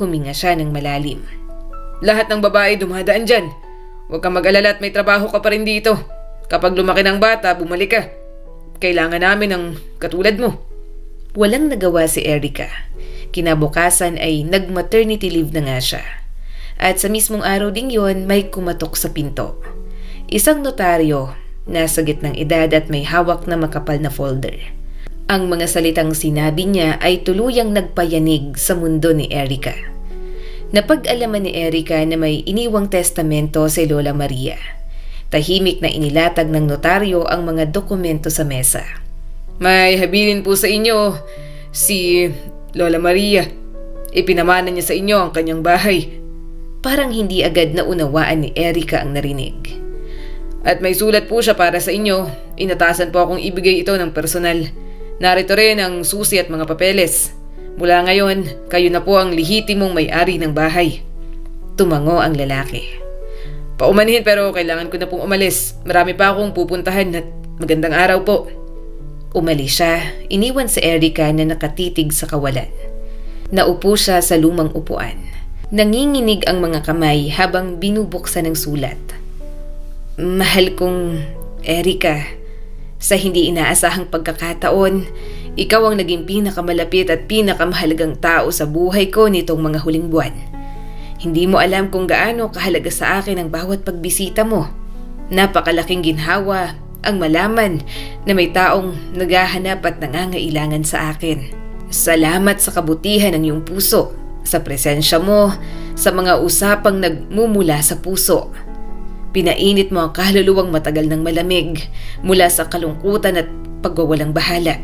Huminga siya ng malalim. Lahat ng babae dumadaan dyan. Huwag kang mag-alala at may trabaho ka pa rin dito. Kapag lumaki ng bata, bumalik ka. Kailangan namin ng katulad mo. Walang nagawa si Erica. Kinabukasan ay nag-maternity leave na nga siya. At sa mismong araw ding yon, may kumatok sa pinto. Isang notaryo, nasa gitnang edad at may hawak na makapal na folder. Ang mga salitang sinabi niya ay tuluyang nagpayanig sa mundo ni Erica. Napag-alaman ni Erica na may iniwang testamento si Lola Maria. Tahimik na inilatag ng notaryo ang mga dokumento sa mesa. May habilin po sa inyo si Lola Maria. Ipinamana niya sa inyo ang kanyang bahay. Parang hindi agad na unawaan ni Erica ang narinig. At may sulat po siya para sa inyo. Inatasan po akong ibigay ito ng personal. Narito rin ang susi at mga papeles. Mula ngayon, kayo na po ang lehitimong may-ari ng bahay. Tumango ang lalaki. Paumanhin pero kailangan ko na pong umalis. Marami pa akong pupuntahan at magandang araw po. Umalis siya, iniwan si Erica na nakatitig sa kawalan. Naupo siya sa lumang upuan. Nanginginig ang mga kamay habang binubuksan ng sulat. Mahal kong Erica, sa hindi inaasahang pagkakataon, ikaw ang naging pinakamalapit at pinakamahalagang tao sa buhay ko nitong mga huling buwan. Hindi mo alam kung gaano kahalaga sa akin ang bawat pagbisita mo. Napakalaking ginhawa ang malaman na may taong naghahanap at nangangailangan sa akin. Salamat sa kabutihan ng iyong puso, sa presensya mo, sa mga usapang nagmumula sa puso. Pinainit mo ang kaluluwang matagal ng malamig mula sa kalungkutan at pagwawalang bahala.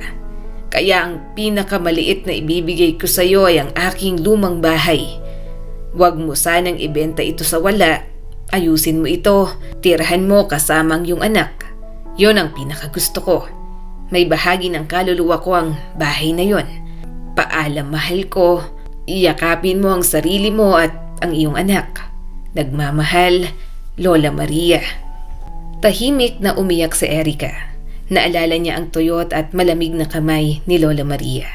Kaya ang pinakamaliit na ibibigay ko sa iyo ay ang aking lumang bahay. Huwag mo sanang ibenta ito sa wala. Ayusin mo ito, tirahan mo kasama ang iyong anak. Yon ang pinakagusto ko. May bahagi ng kaluluwa ko ang bahay na yon. Paalam mahal ko, iyakapin mo ang sarili mo at ang iyong anak. Nagmamahal, Lola Maria. Tahimik na umiyak si Erica. Naalala niya ang tuyot at malamig na kamay ni Lola Maria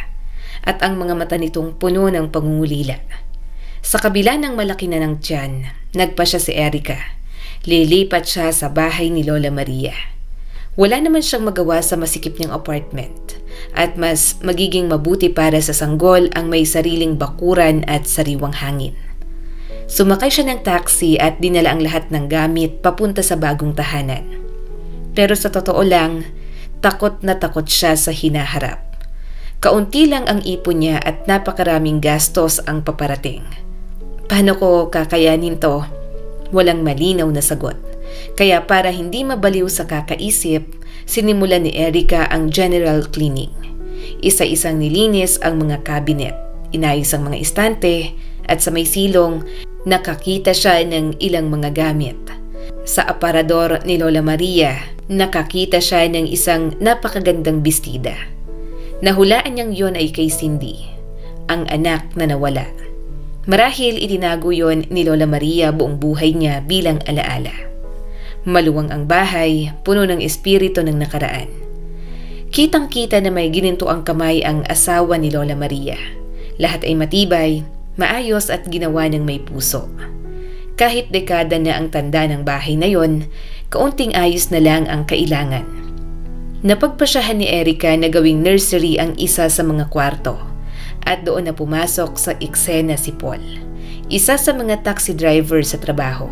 at ang mga mata nitong puno ng pangungulila. Sa kabila ng malaki na ng tiyan, nagpa siya si Erica. Lilipat siya sa bahay ni Lola Maria. Wala naman siyang magawa sa masikip niyang apartment at mas magiging mabuti para sa sanggol ang may sariling bakuran at sariwang hangin. Sumakay siya ng taxi at dinala ang lahat ng gamit papunta sa bagong tahanan. Pero sa totoo lang, takot na takot siya sa hinaharap. Kaunti lang ang ipon niya at napakaraming gastos ang paparating. Paano ko kakayanin to? Walang malinaw na sagot. Kaya para hindi mabaliw sa kakaisip, sinimulan ni Erica ang general cleaning. Isa-isang nilinis ang mga cabinet, inayos ang mga istante, at sa may silong, nakakita siya ng ilang mga gamit. Sa aparador ni Lola Maria, nakakita siya ng isang napakagandang bestida. Nahulaan niyang yon ay kay Cindy, ang anak na nawala. Marahil itinago yon ni Lola Maria buong buhay niya bilang alaala. Maluwang ang bahay, puno ng espiritu ng nakaraan. Kitang-kita na may gininto ang kamay ang asawa ni Lola Maria. Lahat ay matibay, maayos at ginawa ng may puso. Kahit dekada na ang tanda ng bahay na yon, kaunting ayos na lang ang kailangan. Napagpasyahan ni Erica na gawing nursery ang isa sa mga kwarto at doon na pumasok sa eksena si Paul, isa sa mga taxi driver sa trabaho.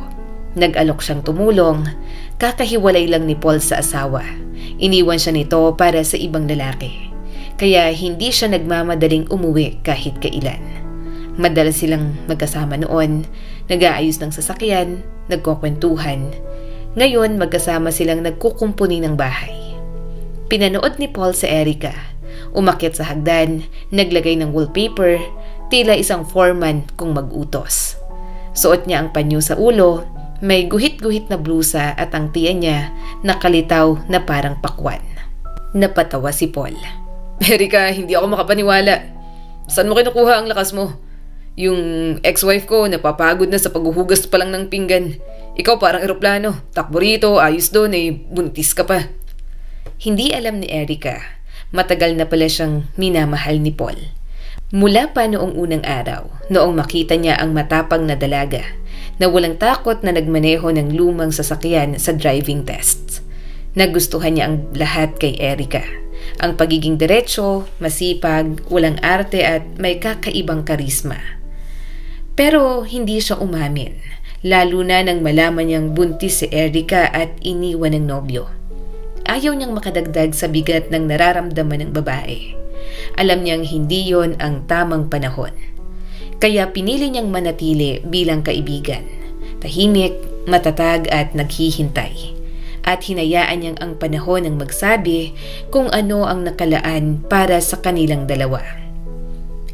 Nag-alok siyang tumulong, kakahiwalay lang ni Paul sa asawa. Iniwan siya nito para sa ibang lalaki. Kaya hindi siya nagmamadaling umuwi kahit kailan. Madalas silang magkasama noon, nag-aayos ng sasakyan, nagkukwentuhan. Ngayon magkasama silang nagkukumpuni ng bahay. Pinanood ni Paul sa Erica. Umakyat sa hagdan, naglagay ng wallpaper, tila isang foreman kung mag-utos. Suot niya ang panyo sa ulo, may guhit-guhit na blusa at ang tiyan niya nakalitaw na parang pakwan. Napatawa si Paul. Erica, hindi ako makapaniwala. Saan mo kinukuha ang lakas mo? Yung ex-wife ko napapagod na sa paghuhugas pa lang ng pinggan. Ikaw parang eroplano, takbo rito, ayos doon, buntis ka pa. Hindi alam ni Erica, matagal na pala siyang minamahal ni Paul. Mula pa noong unang araw, noong makita niya ang matapang na dalaga na walang takot na nagmaneho ng lumang sasakyan sa driving tests. Nagustuhan niya ang lahat kay Erica. Ang pagiging diretso, masipag, walang arte at may kakaibang karisma. Pero hindi siya umamin, lalo na nang malaman niyang buntis si Erica at iniwan ng nobyo. Ayaw niyang makadagdag sa bigat ng nararamdaman ng babae. Alam niyang hindi yon ang tamang panahon. Kaya pinili niyang manatili bilang kaibigan. Tahimik, matatag at naghihintay. At hinayaan niyang ang panahon ang magsabi kung ano ang nakalaan para sa kanilang dalawa.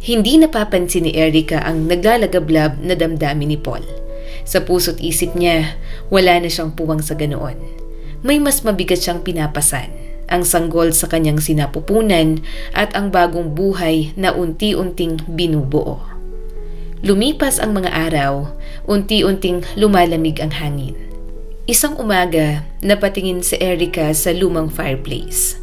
Hindi napapansin ni Erica ang naglalagablab na damdamin ni Paul. Sa puso't isip niya, wala na siyang puwang sa ganoon. May mas mabigat siyang pinapasan, ang sanggol sa kanyang sinapupunan at ang bagong buhay na unti-unting binubuo. Lumipas ang mga araw, unti-unting lumalamig ang hangin. Isang umaga, napatingin si Erica sa lumang fireplace.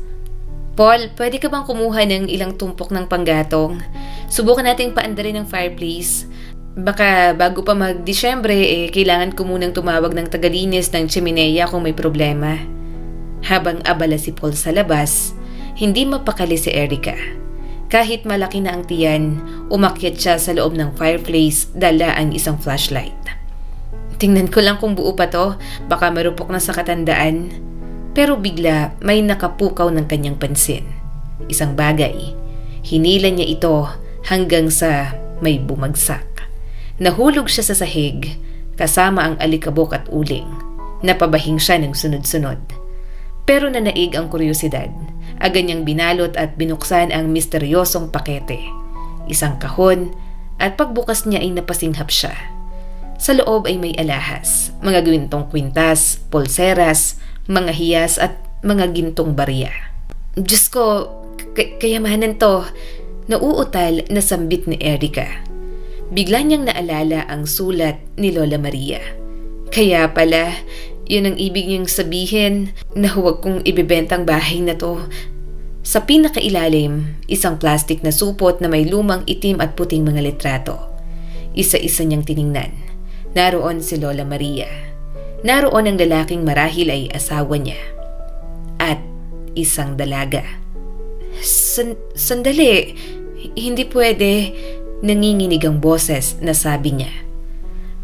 Paul, pwede ka bang kumuha ng ilang tumpok ng panggatong? Subukan nating paandarin ng fireplace. Baka bago pa mag-Disyembre, kailangan ko munang tumawag ng tagalinis ng tsimeneya kung may problema. Habang abala si Paul sa labas, hindi mapakali si Erica. Kahit malaki na ang tiyan, umakyat siya sa loob ng fireplace, dala ang isang flashlight. Tingnan ko lang kung buo pa to, baka marupok na sa katandaan. Pero bigla may nakapukaw ng kanyang pansin. Isang bagay. Hinila niya ito hanggang sa may bumagsak. Nahulog siya sa sahig, kasama ang alikabok at uling. Napabahing siya ng sunod-sunod. Pero nanaig ang kuryosidad. Agad niyang binalot at binuksan ang misteryosong pakete. Isang kahon, at pagbukas niya ay napasinghap siya. Sa loob ay may alahas, mga gintong kwintas, pulseras, mga hiyas at mga gintong barya. Diyos ko, kayamanan to. Nauutal na sambit ni Erica. Bigla niyang naalala ang sulat ni Lola Maria. Kaya pala, yun ang ibig niyang sabihin na huwag kong ibebentang bahay na to. Sa pinakailalim, isang plastik na supot na may lumang itim at puting mga litrato. Isa-isa niyang tiningnan. Naroon si Lola Maria. Naroon ang lalaking marahil ay asawa niya. At isang dalaga. Sandali, hindi pwede. Nanginginig ang boses na sabi niya.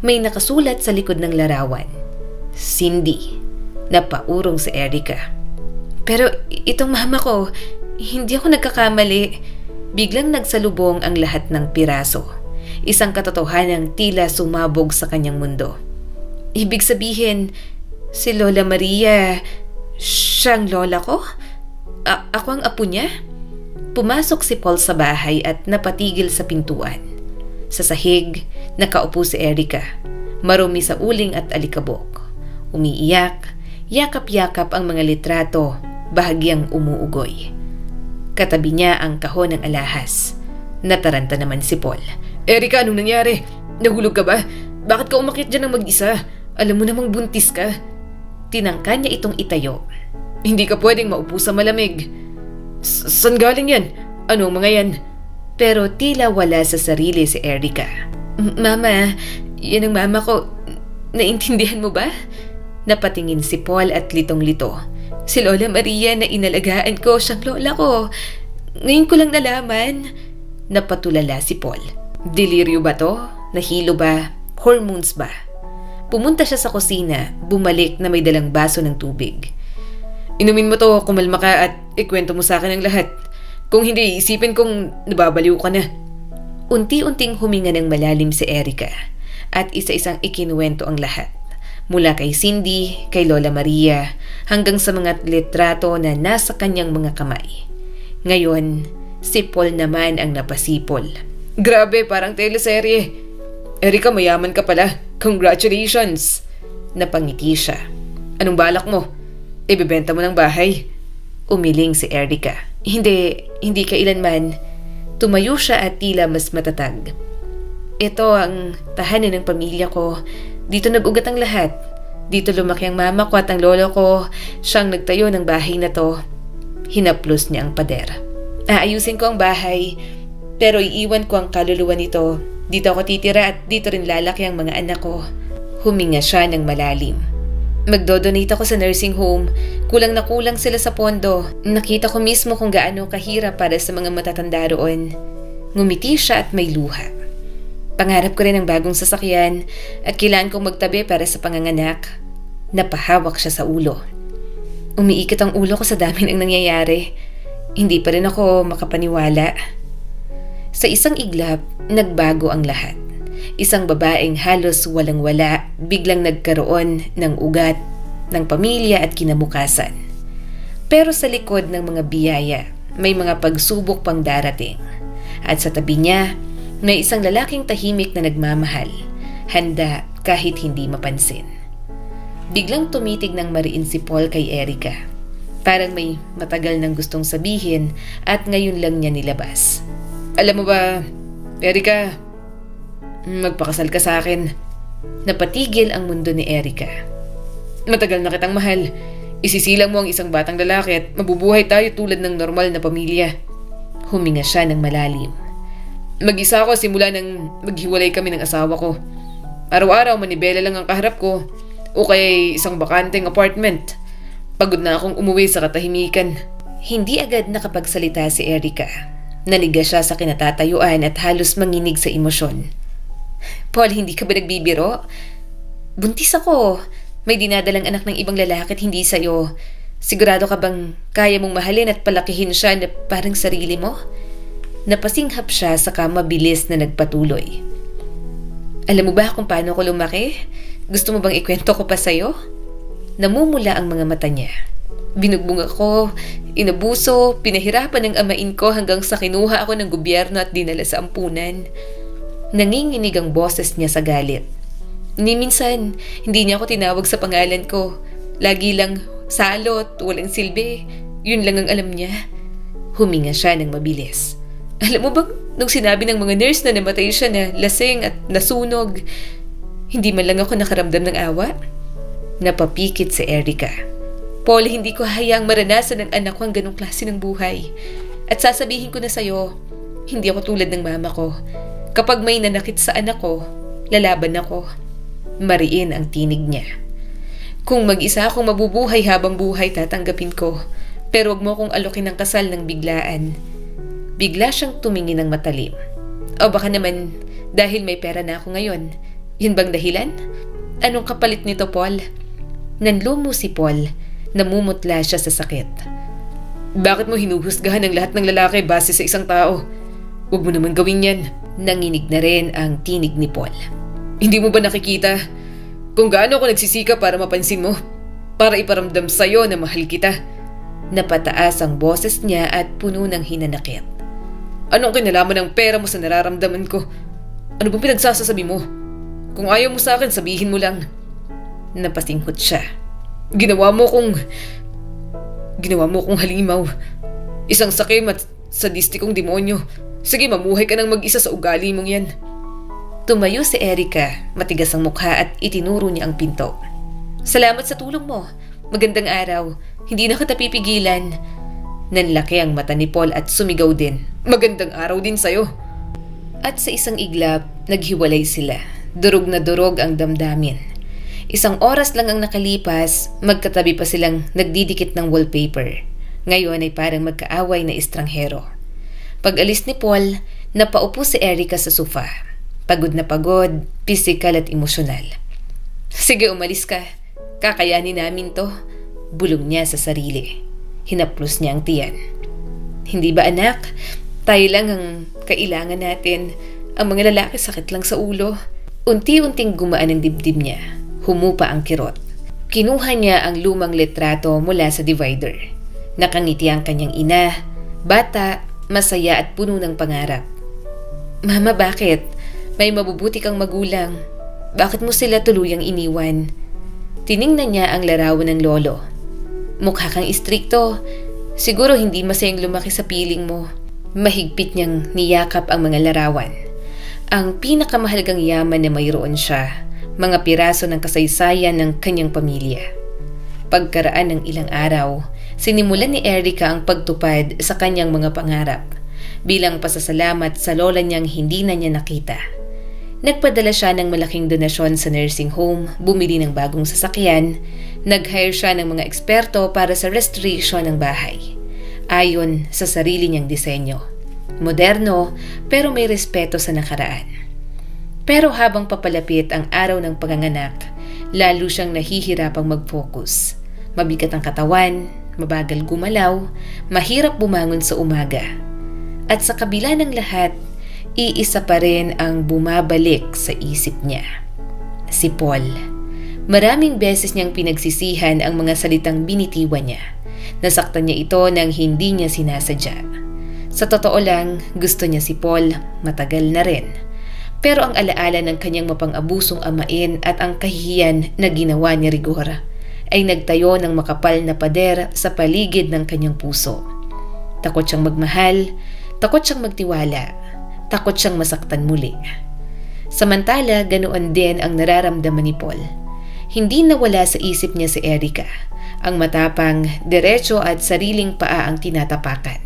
May nakasulat sa likod ng larawan. Cindy. Napaurong si Erica. Pero itong mama ko, hindi ako nagkakamali. Biglang nagsalubong ang lahat ng piraso. Isang katotohanang tila sumabog sa kanyang mundo. Ibig sabihin, si Lola Maria, siyang lola ko? Ako ang apo niya? Pumasok si Paul sa bahay at napatigil sa pintuan. Sa sahig, nakaupo si Erica, marumi sa uling at alikabok. Umiiyak, yakap-yakap ang mga litrato, bahagyang umuugoy. Katabi niya ang kahon ng alahas. Nataranta naman si Paul. Erica, anong nangyari? Nahulog ka ba? Bakit ka umakyat dyan ng mag-isa? Alam mo namang buntis ka. Tinangka niya itong itayo. Hindi ka pwedeng maupo sa malamig. Saan galing yan? Ano mga yan? Pero tila wala sa sarili si Erica. Mama, yan ang mama ko. Naintindihan mo ba? Napatingin si Paul at litong-lito. Si Lola Maria na inalagaan ko, siyang lola ko. Ngayon ko lang nalaman. Napatulala si Paul. Deliryo ba to? Nahilo ba? Hormones ba? Pumunta siya sa kusina, bumalik na may dalang baso ng tubig. Inumin mo to, kumalma ka at ikwento mo sa akin ang lahat. Kung hindi, isipin kong nababaliw ka na. Unti-unting huminga ng malalim si Erica at isa-isang ikinuwento ang lahat. Mula kay Cindy, kay Lola Maria, hanggang sa mga litrato na nasa kanyang mga kamay. Ngayon, si Paul naman ang napasipol. Grabe, parang teleserye. Erica, mayaman ka pala. Congratulations! Napangiti siya. Anong balak mo? Ibebenta mo ng bahay? Umiling si Erica. Hindi kailanman. Tumayo siya at tila mas matatag. Ito ang tahanan ng pamilya ko. Dito nag-ugat ang lahat. Dito lumaki ang mama ko at ang lolo ko. Siyang nagtayo ng bahay na to. Hinaplos niya ang pader. Aayusin ko ang bahay, pero iiwan ko ang kaluluwa nito. Dito ako titira at dito rin lalaki ang mga anak ko. Huminga siya ng malalim. Magdodonate ako sa nursing home. Kulang na kulang sila sa pondo. Nakita ko mismo kung gaano kahirap para sa mga matatanda roon. Ngumiti siya at may luha. Pangarap ko rin ng bagong sasakyan at kailangan kong magtabi para sa panganganak. Napahawak siya sa ulo. Umiikot ang ulo ko sa dami ng nangyayari. Hindi pa rin ako makapaniwala. Sa isang iglap, nagbago ang lahat. Isang babaeng halos walang-wala biglang nagkaroon ng ugat, ng pamilya at kinabukasan. Pero sa likod ng mga biyaya, may mga pagsubok pang darating. At sa tabi niya, may isang lalaking tahimik na nagmamahal, handa kahit hindi mapansin. Biglang tumitig ng mariin si Paul kay Erica. Parang may matagal nang gustong sabihin at ngayon lang niya nilabas. Alam mo ba, Erica, Magpakasal ka sa akin. Napatigil ang mundo ni Erica. Matagal na kitang mahal. Isisilang mo ang isang batang lalaki at mabubuhay tayo tulad ng normal na pamilya. Huminga siya ng malalim. Mag-isa ako simula nang maghiwalay kami ng asawa ko. Araw-araw manibela lang ang kaharap ko o kaya isang bakanteng apartment. Pagod na akong umuwi sa katahimikan. Hindi agad nakapagsalita si Erica. Naniga siya sa kinatatayuan at halos manginig sa emosyon. Paul, hindi ka ba nagbibiro? Buntis ako. May dinadalang anak ng ibang lalaki at hindi sa'yo. Sigurado ka bang kaya mong mahalin at palakihin siya na parang sarili mo? Napasinghap siya saka mabilis na nagpatuloy. Alam mo ba kung paano ko lumaki? Gusto mo bang ikwento ko pa sa'yo? Namumula ang mga mata niya. Binugbong ako, inabuso, pinahirapan ng amain ko hanggang sa kinuha ako ng gobyerno at dinala sa ampunan. Nanginginig ang boses niya sa galit. Ni minsan, hindi niya ako tinawag sa pangalan ko. Lagi lang salot, walang silbi. Yun lang ang alam niya. Huminga siya ng mabilis. Alam mo bang, nung sinabi ng mga nurse na namatay siya na lasing at nasunog, hindi man lang ako nakaramdam ng awa? Napapikit si Erica. Paul, hindi ko hayaang maranasan ng anak ko ang ganong klase ng buhay. At sasabihin ko na sa'yo, hindi ako tulad ng mama ko. Kapag may nanakit sa anak ko, lalaban ako. Mariin ang tinig niya. Kung mag-isa akong mabubuhay habang buhay, tatanggapin ko. Pero wag mo kong alokin ng kasal ng biglaan. Bigla siyang tumingin ng matalim. O baka naman, dahil may pera na ako ngayon. Yun bang dahilan? Anong kapalit nito, Paul? Nanlumo si Paul. Namumutla siya sa sakit. Bakit mo hinuhusgahan ang lahat ng lalaki base sa isang tao? Huwag mo naman gawin yan. Nanginig na rin ang tinig ni Paul. Hindi mo ba nakikita kung gaano ako nagsisika para mapansin mo? Para iparamdam sa'yo na mahal kita. Napataas ang boses niya at puno ng hinanakit. Anong kinalaman ng pera mo sa nararamdaman ko? Ano bang pinagsasasabi mo? Kung ayaw mo sa akin, sabihin mo lang. Napasinghot siya. Ginawa mo kong halimaw. Isang sakim at sadistikong demonyo. Sige, mamuhay ka ng mag-isa sa ugali mong yan. Tumayo si Erica, matigas ang mukha at itinuro niya ang pinto. Salamat sa tulong mo. Magandang araw. Hindi na kita pipigilan. Nanlaki ang mata ni Paul at sumigaw din. Magandang araw din sa'yo. At sa isang iglap, naghiwalay sila. Durog na durog ang damdamin. Isang oras lang ang nakalipas, magkatabi pa silang nagdidikit ng wallpaper. Ngayon ay parang magkaaway na estranghero. Pag-alis ni Paul, napaupo si Erica sa sofa. Pagod na pagod, pisikal at emosyonal. Sige, umalis ka. Kakayanin namin to. Bulong niya sa sarili. Hinaplos niya ang tiyan. Hindi ba anak? Tayo lang ang kailangan natin. Ang mga lalaki sakit lang sa ulo. Unti-unting gumaan ang dibdib niya. Humupa ang kirot. Kinuha niya ang lumang litrato mula sa divider. Nakangiti ang kanyang ina. Bata, masaya at puno ng pangarap. Mama, bakit? May mabubuti kang magulang. Bakit mo sila tuluyang iniwan? Tiningnan niya ang larawan ng lolo. Mukha kang istrikto. Siguro hindi masayang lumaki sa piling mo. Mahigpit niyang niyakap ang mga larawan. Ang pinakamahalagang yaman na mayroon siya, mga piraso ng kasaysayan ng kanyang pamilya. Pagkaraan ng ilang araw, sinimulan ni Erica ang pagtupad sa kanyang mga pangarap bilang pasasalamat sa lola niyang hindi na niya nakita. Nagpadala siya ng malaking donasyon sa nursing home, bumili ng bagong sasakyan, nag-hire siya ng mga eksperto para sa restoration ng bahay, ayon sa sarili niyang disenyo. Moderno, pero may respeto sa nakaraan. Pero habang papalapit ang araw ng panganganak, lalo siyang nahihirapang mag-focus. Mabigat ang katawan, mabagal gumalaw, mahirap bumangon sa umaga. At sa kabila ng lahat, iisa pa rin ang bumabalik sa isip niya. Si Paul. Maraming beses niyang pinagsisihan ang mga salitang binitiwan niya. Nasaktan niya ito nang hindi niya sinasadya. Sa totoo lang, gusto niya si Paul matagal na rin. Pero ang alaala ng kanyang mapang-abusong amain at ang kahihiyan na ginawa ni Rigor ay nagtayo ng makapal na pader sa paligid ng kanyang puso. Takot siyang magmahal, takot siyang magtiwala, takot siyang masaktan muli. Samantala, ganoon din ang nararamdaman ni Paul. Hindi nawala sa isip niya si Erica. Ang matapang, diretso at sariling paa ang tinatapakan.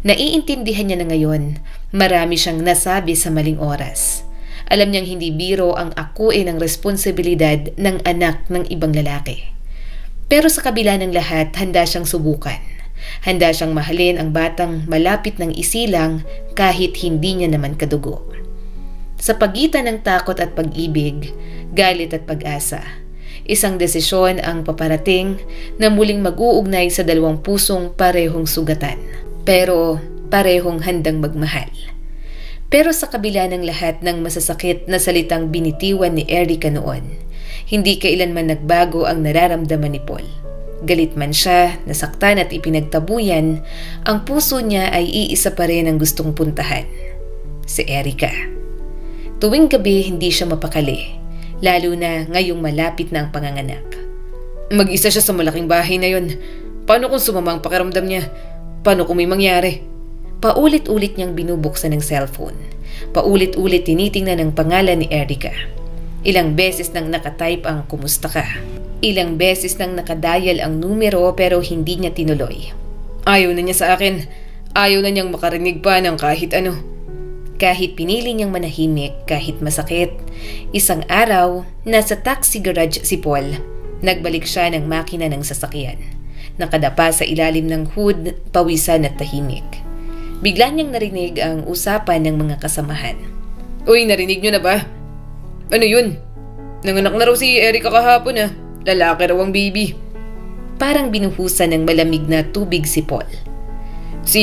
Naiintindihan niya na ngayon, marami siyang nasabi sa maling oras. Alam niyang hindi biro ang akuin ang responsibilidad ng anak ng ibang lalaki. Pero sa kabila ng lahat, handa siyang subukan. Handa siyang mahalin ang batang malapit ng isilang kahit hindi niya naman kadugo. Sa pagitan ng takot at pag-ibig, galit at pag-asa, isang desisyon ang paparating na muling mag-uugnay sa dalawang pusong parehong sugatan, pero parehong handang magmahal. Pero sa kabila ng lahat ng masasakit na salitang binitiwan ni Erica noon, hindi kailanman nagbago ang nararamdaman ni Paul. Galit man siya, nasaktan at ipinagtabuyan, ang puso niya ay iisa pa rin ang gustong puntahan. Si Erica. Tuwing gabi hindi siya mapakali, lalo na ngayong malapit na ang panganganak. Mag-isa siya sa malaking bahay na yon. Paano kung sumama ang pakiramdam niya? Paano kung may mangyari? Paulit-ulit niyang binubuksan ng cellphone. Paulit-ulit tinitingnan ang pangalan ni Erica. Ilang beses nang nakatype ang kumusta ka. Ilang beses nang nakadial ang numero pero hindi niya tinuloy. Ayaw na niya sa akin. Ayaw na niyang makarinig pa ng kahit ano. Kahit pinili niyang manahimik, kahit masakit, isang araw, nasa taxi garage si Paul. Nagbalik siya ng makina ng sasakyan. Nakadapa sa ilalim ng hood, pawisan at tahimik. Bigla niyang narinig ang usapan ng mga kasamahan. Uy, narinig niyo na ba? Ano yun? Nanganak na raw si Erica kahapon ah. Lalaki raw ang baby. Parang binuhusan ng malamig na tubig si Paul. Si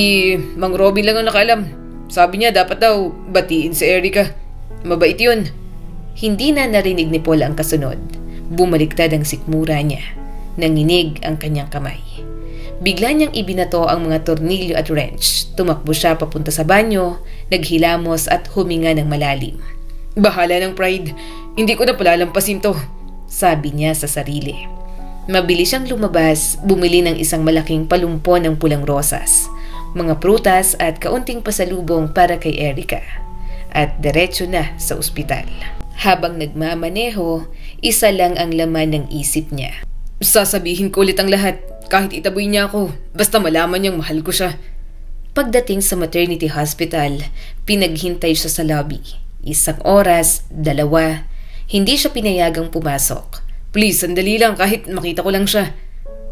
Mang Robin lang ang nakaalam. Sabi niya dapat daw batiin si Erica. Mabait yun. Hindi na narinig ni Paul ang kasunod. Bumaliktad ang sikmura niya. Nanginig ang kanyang kamay. Bigla niyang ibinato ang mga tornilyo at wrench. Tumakbo siya papunta sa banyo, naghilamos at huminga ng malalim. Bahala ng pride. Hindi ko na palalampasin to, sabi niya sa sarili. Mabilis siyang lumabas, bumili ng isang malaking palumpo ng pulang rosas, mga prutas at kaunting pasalubong para kay Erica. At diretso na sa ospital. Habang nagmamaneho, isa lang ang laman ng isip niya. Sasabihin ko ulit ang lahat, kahit itaboy niya ako, basta malaman niyang mahal ko siya. Pagdating sa maternity hospital, pinaghintay siya sa lobby. 1 oras, 2, hindi siya pinayagang pumasok. Please, sandali lang kahit makita ko lang siya.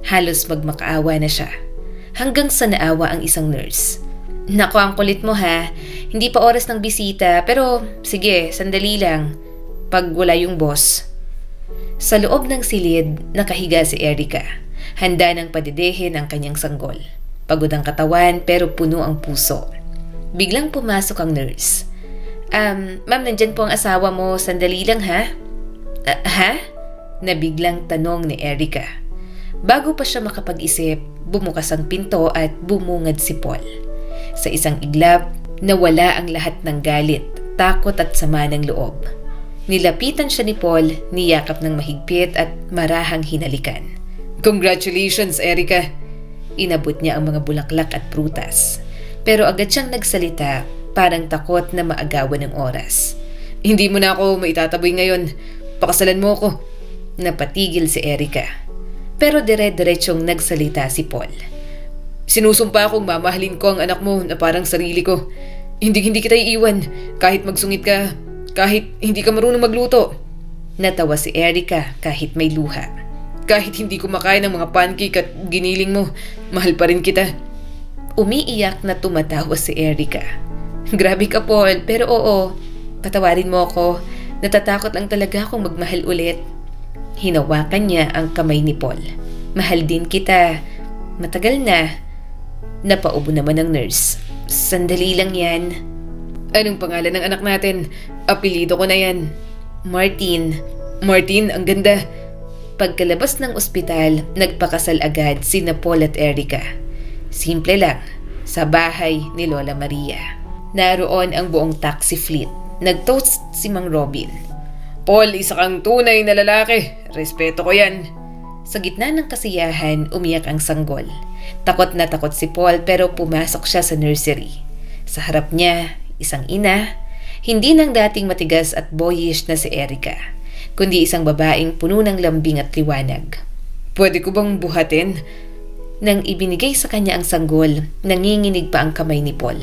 Halos magmakaawa na siya. Hanggang sa naawa ang isang nurse. Nako, ang kulit mo ha. Hindi pa oras ng bisita, pero sige, sandali lang. Pag wala yung boss. Sa loob ng silid, nakahiga si Erica. Handa ng padidehin ang kanyang sanggol. Pagod ang katawan pero puno ang puso. Biglang pumasok ang nurse. Ma'am, nandyan po ang asawa mo. Sandali lang ha? Ha? Nabiglang tanong ni Erica. Bago pa siya makapag-isip, bumukas ang pinto at bumungad si Paul. Sa isang iglap, nawala ang lahat ng galit, takot at sama ng loob. Nilapitan siya ni Paul, niyakap ng mahigpit at marahang hinalikan. Congratulations, Erica! Inabot niya ang mga bulaklak at prutas. Pero agad siyang nagsalita, parang takot na maagawan ng oras. Hindi mo na ako maitataboy ngayon. Pakasalan mo ako. Napatigil si Erica. Pero dire-diretsong nagsalita si Paul. Sinusumpa akong mamahalin ko ang anak mo na parang sarili ko. Hindi kita iiwan. Kahit magsungit ka, kahit hindi ka marunong magluto. Natawa si Erica kahit may luha. Kahit hindi ko makain ng mga pancake at giniling mo, mahal pa rin kita. Umiiyak na tumatawa si Erica. Grabe ka, Paul, pero oo, patawarin mo ako. Natatakot lang talaga akong magmahal ulit. Hinawakan niya ang kamay ni Paul. Mahal din kita. Matagal na. Napaubo naman ang nurse. Sandali lang yan. Anong pangalan ng anak natin? Apelido ko na yan. Martin. Martin, ang ganda. Pagkalabas ng ospital, nagpakasal agad sina Paul at Erica. Simple lang, sa bahay ni Lola Maria. Naroon ang buong taxi fleet. Nag-toast si Mang Robin. Paul, isa kang tunay na lalaki. Respeto ko yan. Sa gitna ng kasiyahan, umiyak ang sanggol. Takot na takot si Paul pero pumasok siya sa nursery. Sa harap niya, isang ina, Hindi ng dating matigas at boyish na si Erica, kundi isang babaeng puno ng lambing at liwanag. Pwede ko bang buhatin? Nang ibinigay sa kanya ang sanggol, nanginginig pa ang kamay ni Paul.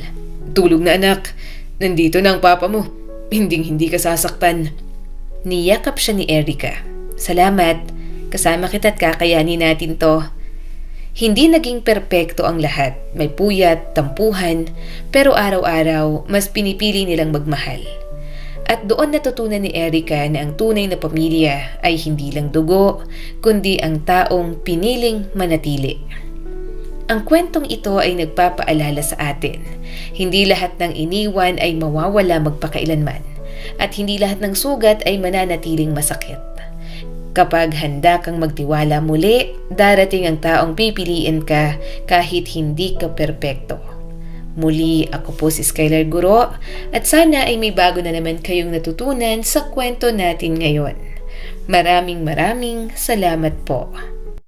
Tulog na anak. Nandito na ang papa mo. Hinding-hindi ka sasaktan. Niyakap siya ni Erica. Salamat. Kasama kita't kakayanin natin to. Hindi naging perpekto ang lahat. May puyat, tampuhan, pero araw-araw mas pinipili nilang magmahal. At doon natutunan ni Erica na ang tunay na pamilya ay hindi lang dugo, kundi ang taong piniling manatili. Ang kwentong ito ay nagpapaalala sa atin. Hindi lahat ng iniwan ay mawawala magpakailanman. At hindi lahat ng sugat ay mananatiling masakit. Kapag handa kang magtiwala muli, darating ang taong pipiliin ka kahit hindi ka perpekto. Muli, ako po si Skylar Guro at sana ay may bago na naman kayong natutunan sa kwento natin ngayon. Maraming salamat po.